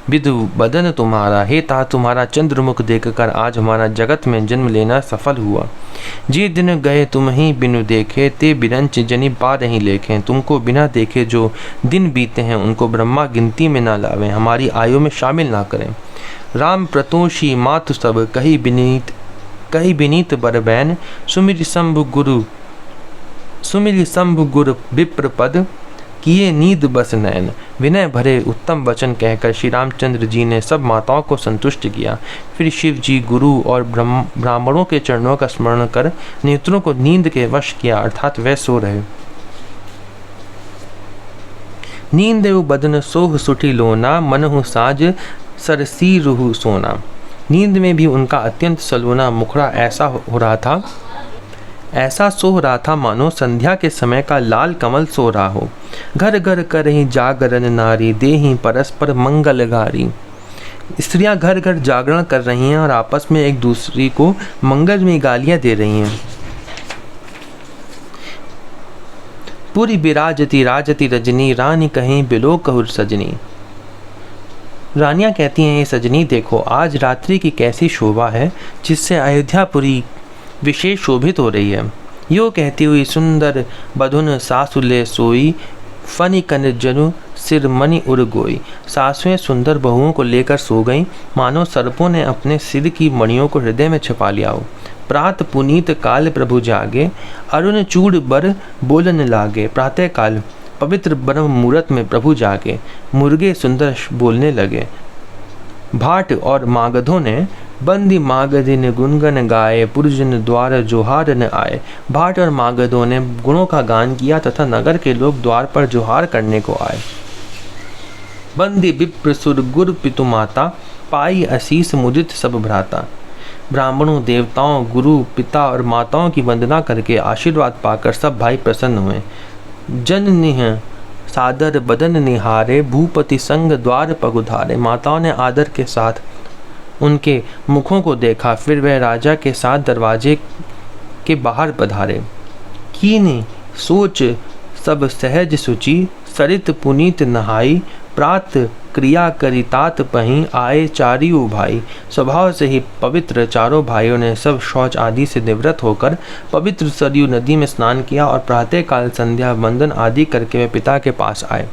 Speaker 1: विधु बदन तुम्हारा। हे तात, तुम्हारा चंद्रमुख देखकर आज हमारा जगत में जन्म लेना सफल हुआ। जे दिन गए तुम ही बिनु देखे, ते बिरंच जनि पा नहीं लेखे। तुमको बिना देखे जो दिन बीते हैं उनको ब्रह्मा गिनती में ना लावें, हमारी आयु में शामिल ना करें। राम प्रतोषी मातु सब कही बिनीत बरबैन, सुमिर शंभु गुरु विप्र पद, किए नींद बस नैन। विनय भरे उत्तम वचन कहकर श्री रामचंद्र जी ने सब माताओं को संतुष्ट किया। फिर शिव जी गुरु और ब्राह्मणों के चरणों का स्मरण कर नेत्रों को नींद के वश किया, अर्थात वे सो रहे। नींद बदन सोह सुठी लोना, मनहु साज सरसी रुहु सोना। नींद में भी उनका अत्यंत सलोना मुखड़ा ऐसा सो रहा था मानो संध्या के समय का लाल कमल सो रहा हो। घर घर करही जागरण नारी, देही परस्पर मंगलगारी। स्त्रियां घर घर जागरण कर रही हैं और आपस में एक दूसरी को मंगल में गालियां दे रही हैं। पूरी विराजती राजती रजनी, रानी कहीं बिलो कहूर सजनी। रानियां कहती हैं, ये सजनी देखो आज रात्रि की कैसी शोभा है, जिससे अयोध्यापुरी विशेष शोभित हो रही है। यो कहती हुई सुंदर बधुन सासुले सोई, फनी कन जनु सिर मणि उड़ गोई। सासुएं सुंदर बहुओं को लेकर सो गईं, मानो सर्पों ने अपने सिर की मणियों को हृदय में छिपा लिया हो। प्रात पुनीत काल प्रभु जागे, अरुण चूड़ बर बोलन लागे। प्रातः काल पवित्र ब्रह्म मुहूर्त में प्रभु जागे, मुर्गे सुंदर बोलने लगे। भाट और मागधों ने बंदी मागधिन गुनगन गाए, पुरजन द्वार जोहार न आए। भाट और मागधों ने गुणों का गान किया तथा नगर के लोग द्वार पर जोहार करने को आए। बंदी विप्र सुर गुर पितु माता, पाई असीस मुदित सब भ्राता। ब्राह्मणों, देवताओं, गुरु, पिता और माताओं की वंदना करके आशीर्वाद पाकर सब भाई प्रसन्न हुए। जन निह सादर बदन निहारे, भूपति संग द्वार पगुधारे। माताओं ने आदर के साथ उनके मुखों को देखा, फिर वह राजा के साथ दरवाजे के बाहर पधारे। कीनी सोच सब सहज सुचि, सरित पुनीत नहाई। प्रात क्रिया करी तात पहीं, आए चारियों भाई। स्वभाव से ही पवित्र चारों भाइयों ने सब शौच आदि से निवृत्त होकर पवित्र सरयू नदी में स्नान किया और प्रातःकाल संध्या वंदन आदि करके वे पिता के पास आए।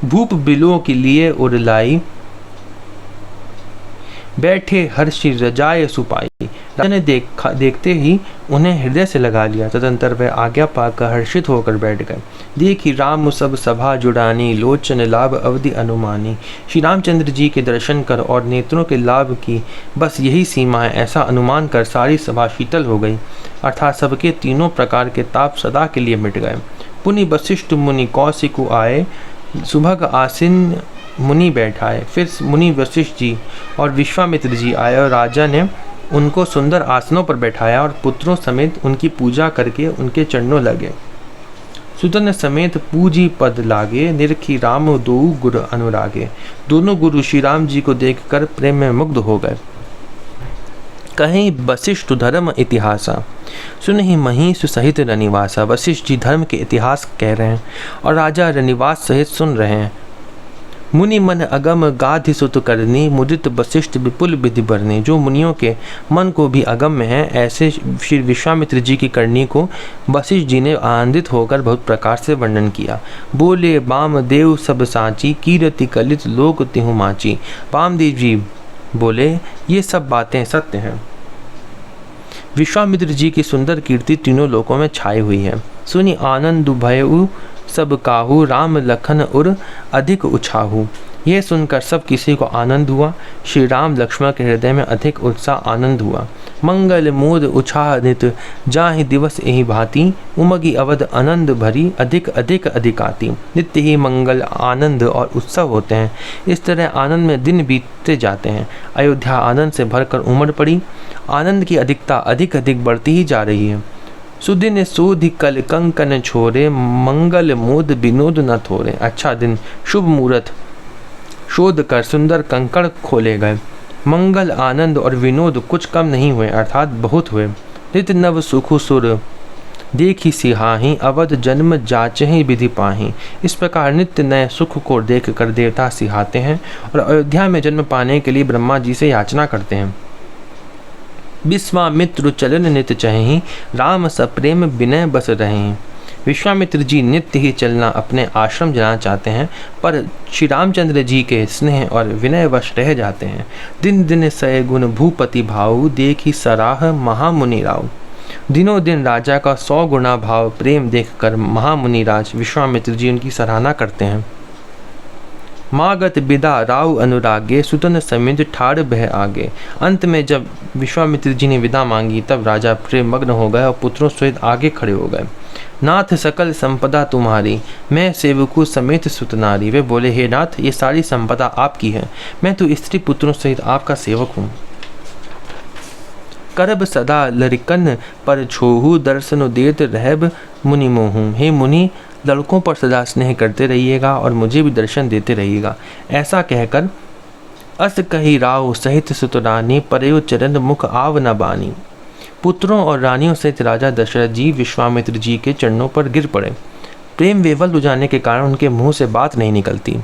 Speaker 1: भूप बिलों के लिए उड़लाई, बैठे हर्षि रजाए सुपाई। राजा ने देखते ही उन्हें हृदय से लगा लिया। तदंतर वह आज्ञा पाकर हर्षित होकर बैठ गए। देखी राम सब सभा जुड़ानी, लोचन लाभ अवधि अनुमानी। श्री रामचंद्र जी के दर्शन कर और नेत्रों के लाभ की बस यही सीमा है, ऐसा अनुमान कर सारी सभा शीतल हो गई, अर्थात सबके तीनों प्रकार के ताप सदा के लिए मिट गए। पुनि वशिष्ठ मुनि कौशिक आए, सुभग आसीन मुनि बैठाए। फिर मुनि वशिष्ठ जी और विश्वामित्र जी आए और राजा ने उनको सुंदर आसनों पर बैठाया और पुत्रों समेत उनकी पूजा करके उनके चरणों लगे। सुतन समेत पूजी पद लागे, निरखी राम दो गुरु अनुरागे। दोनों गुरु श्री राम जी को देखकर प्रेम में मुग्ध हो गए। कहीं वशिष्ठ धर्म इतिहासा, सुनहि महिषु सहित रनिवासा। वशिष्ठ जी धर्म के इतिहास कह रहे हैं और राजा रनिवास सहित सुन रहे हैं। मुनि मन अगम गाधि सुत करनी, मुदित वशिष्ठ विपुल विधि बरनी। जो मुनियों के मन को भी अगम्य है, ऐसे श्री विश्वामित्र जी की करनी को वशिष्ठ जी ने आनंदित होकर बहुत प्रकार से वर्णन किया। बोले बाम देव सब साची, कीरति कलित लोक तिहु माची। वामदेव जी बोले ये सब बातें सत्य हैं। विश्वामित्र जी की सुंदर कीर्ति तीनों लोकों में छाई हुई है। सुनि आनंद भयउ सब काहू, राम लखन उर अधिक उछाहू। यह सुनकर सब किसी को आनंद हुआ। श्री राम लक्ष्मण के हृदय में अधिक उत्साह आनंद हुआ। मंगल मोद उछाह नित, जाहि दिवस यही भांति। उमगी अवध आनंद भरी, अधिक अधिक अधिकाती। नित्य ही मंगल आनंद और उत्सव होते हैं। इस तरह आनंद में दिन बीतते जाते हैं। अयोध्या आनंद से भरकर उमड़ पड़ी। आनंद की अधिकता अधिक अधिक बढ़ती ही जा रही है। सुदिन सोधि कल कंकन छोरे, मंगल मोद विनोद न थोरे। अच्छा दिन शुभ मुहूर्त शोध कर सुंदर कंकड़ खोले गए। मंगल आनंद और विनोद कुछ कम नहीं हुए, अर्थात बहुत हुए। नित नव सुखु सुर देखी सिहाही, अवध जन्म जाचहि विधि पाही। इस प्रकार नित्य नए सुख को देख कर देवता सिहाते हैं और अयोध्या में जन्म पाने के लिए ब्रह्मा जी से याचना करते हैं। विश्वामित्र चलन नित चहि, राम सप्रेम विनय बस रहे। विश्वामित्र जी नित्य ही चलना अपने आश्रम जाना चाहते हैं, पर श्री रामचंद्र जी के स्नेह और विनय वश रह जाते हैं। दिन दिन सय गुण भूपति भाऊ, देखी सराह महामुनि राव। दिनों दिन राजा का 100 गुना भाव प्रेम देखकर महामुनि राज विश्वामित्र जी उनकी सराहना करते हैं। मागत विदा राव अनुरागे, सुतन समिध ठाड़ बह आगे। अंत में जब विश्वामित्र जी ने विदा मांगी तब राजा प्रेम मग्न हो गए और पुत्रों सहित आगे खड़े हो गए। नाथ सकल संपदा तुम्हारी, मैं सेवकू समेत सुतनारी। वे बोले हे नाथ, ये सारी संपदा आपकी है, मैं तो स्त्री पुत्रों सहित आपका सेवक हूँ। करब सदा लरिकन पर छोहू, दर्शन देत रहब मुनि मोहू। हे मुनि, लड़कों पर सदा स्नेह करते रहिएगा और मुझे भी दर्शन देते रहिएगा। ऐसा कहकर अस कही राव सहित सुतरानी, परयो चरण मुख आव न बानी। पुत्रों और रानियों सहित राजा दशरथ जी विश्वामित्र जी के चरणों पर गिर पड़े। प्रेम विवल हो जाने के कारण उनके मुंह से बात नहीं निकलती।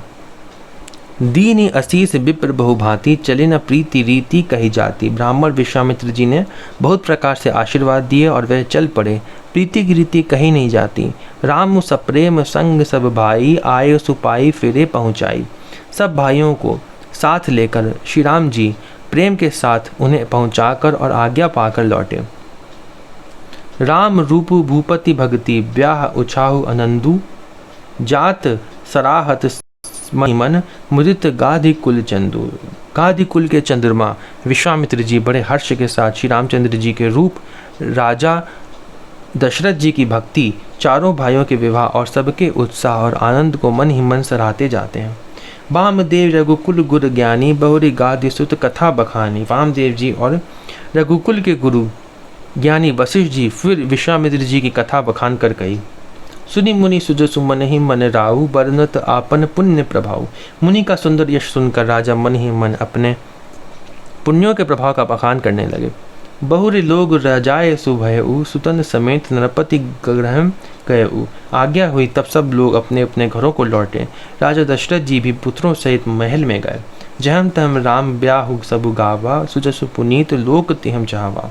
Speaker 1: दीनी असीस विप्र बहुभांति, चले न प्रीति रीति कही जाती। ब्राह्मण विश्वामित्र जी ने बहुत प्रकार से आशीर्वाद दिए और वह चल पड़े। प्रीति की रीति कही नहीं जाती। राम सप्रेम संग सब भाई, आये सुपाई फिरे पहुँचाई। सब भाइयों को साथ लेकर श्री राम जी प्रेम के साथ उन्हें पहुंचाकर और आज्ञा पाकर लौटे। राम रूपु भूपति भगति, ब्याह उछाहु आनंदु। जात सराहत मन, मुदित गाधि कुल चंदू। गाधि कुल के चंद्रमा विश्वामित्र जी बड़े हर्ष के साथ श्री रामचंद्र जी के रूप, राजा दशरथ जी की भक्ति, चारों भाइयों के विवाह और सबके उत्साह और आनंद को मन ही मन सराहते जाते हैं। वामदेव रघुकुल गुरु ज्ञानी, बहुरी गाधि सुत कथा बखानी। वामदेव जी और रघुकुल के गुरु ज्ञानी वशिष्ठ जी फिर विश्वामित्र जी की कथा बखान कर कही। सुनि मुनि सुज सुमन ही मन राहु, बरनत आपन पुण्य प्रभाव। मुनि का सुंदर यश सुनकर राजा मन ही मन अपने पुण्यों के प्रभाव का बखान करने लगे। बहुरे लोग राजाए सुभयउ, सुतन समेत नरपति ग्रह गयउ। आज्ञा हुई तब सब लोग अपने अपने घरों को लौटे। राजा दशरथ जी भी पुत्रों सहित महल में गए। जहम तहम राम ब्याहु सबु गावा, सुजसु पुनीत लोक तिहम चाहवा।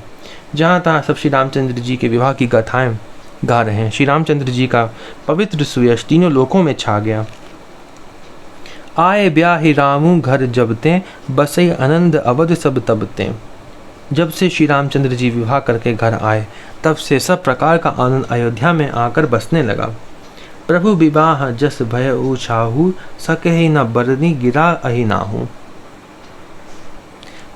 Speaker 1: जहाँ तहाँ सब श्री रामचंद्र जी के विवाह की गाथाएं गा रहे हैं। श्री रामचंद्र जी का पवित्र सुयश तीनों लोकों में छा गया। आए ब्याहि रामू घर जबते, बसई आनंद अवध सब तबते। जब से श्री रामचंद्र जी विवाह करके घर आए तब से सब प्रकार का आनंद अयोध्या में आकर बसने लगा। प्रभु विवाह जस भय उछाहू, सकहि न बरनी गिरा अहि नाहू।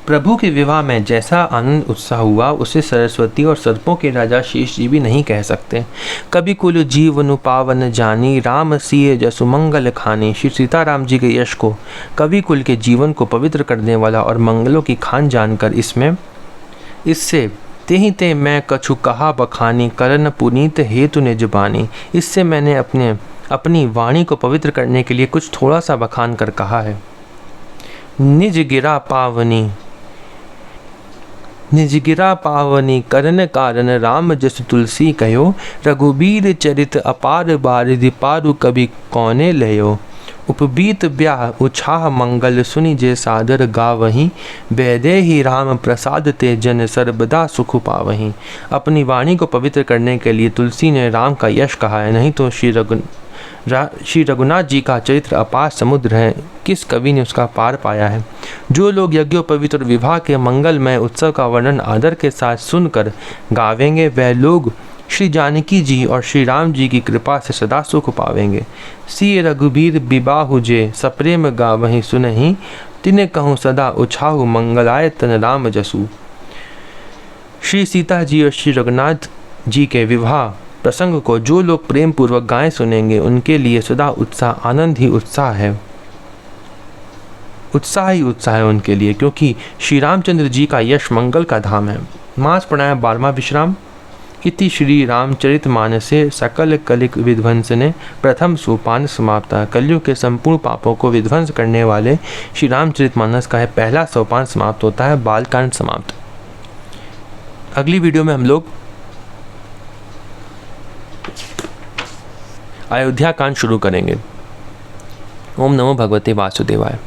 Speaker 1: प्रभु के विवाह में जैसा आनंद उत्साह हुआ उसे सरस्वती और सर्पों के राजा शेष जी भी नहीं कह सकते। कवि कुल जीवनु पावन जानी, राम सिय जसु मंगल खानी। श्री सीताराम जी के यश को, कवि कुल के जीवन को पवित्र करने वाला और मंगलों की खान जानकर इससे तेहि ते मैं कछु कहा बखानी, करन पुनीत हेतु निज बानी। इससे मैंने अपनी वाणी को पवित्र करने के लिए कुछ थोड़ा सा बखान कर कहा है। निज गिरा पावनी करन कारण, राम जस तुलसी कहो। रघुबीर चरित अपार बारिधि, पारु कभी कौने लयो। उपबीत ब्याह उछाह मंगल सुनि जे सादर गावहीं, वैदे ही राम प्रसाद ते जन सर्वदा सुख पावहीं। अपनी वाणी को पवित्र करने के लिए तुलसी ने राम का यश कहा है, नहीं तो श्री रघुनाथ जी का चरित्र अपार समुद्र है, किस कवि ने उसका पार पाया है। जो लोग यज्ञोपवीत और विवाह के मंगलमय उत्सव का वर्णन आदर के साथ सुनकर गावेंगे, वह लोग श्री जानकी जी और श्री राम जी की कृपा से सदा सुख पावेंगे। सी रघुबीर विबाहु जे सप्रेम गावहीं सुनहीं, तिन्हें कहूँ सदा उछाहु मंगलाय तन राम जसु। श्री सीता जी और श्री रघुनाथ जी के विवाह प्रसंग को जो लोग प्रेम पूर्वक गाएं सुनेंगे, उनके लिए सदा उत्साह, आनंद ही उत्साह है, उत्साह ही उत्साह है उनके लिए, क्योंकि श्री रामचंद्र जी का यश मंगल का धाम है। मास प्राणायाम 12वां विश्राम। इति श्री रामचरितमानसे सकल कलिक विध्वंसने प्रथम सोपान समाप्ता। कलयुग के संपूर्ण पापों को विध्वंस करने वाले श्री रामचरितमानस का है पहला सोपान समाप्त होता है, बालकांड समाप्त। अगली वीडियो में हम लोग अयोध्या कांड शुरू करेंगे। ओम नमो भगवते वासुदेवाय।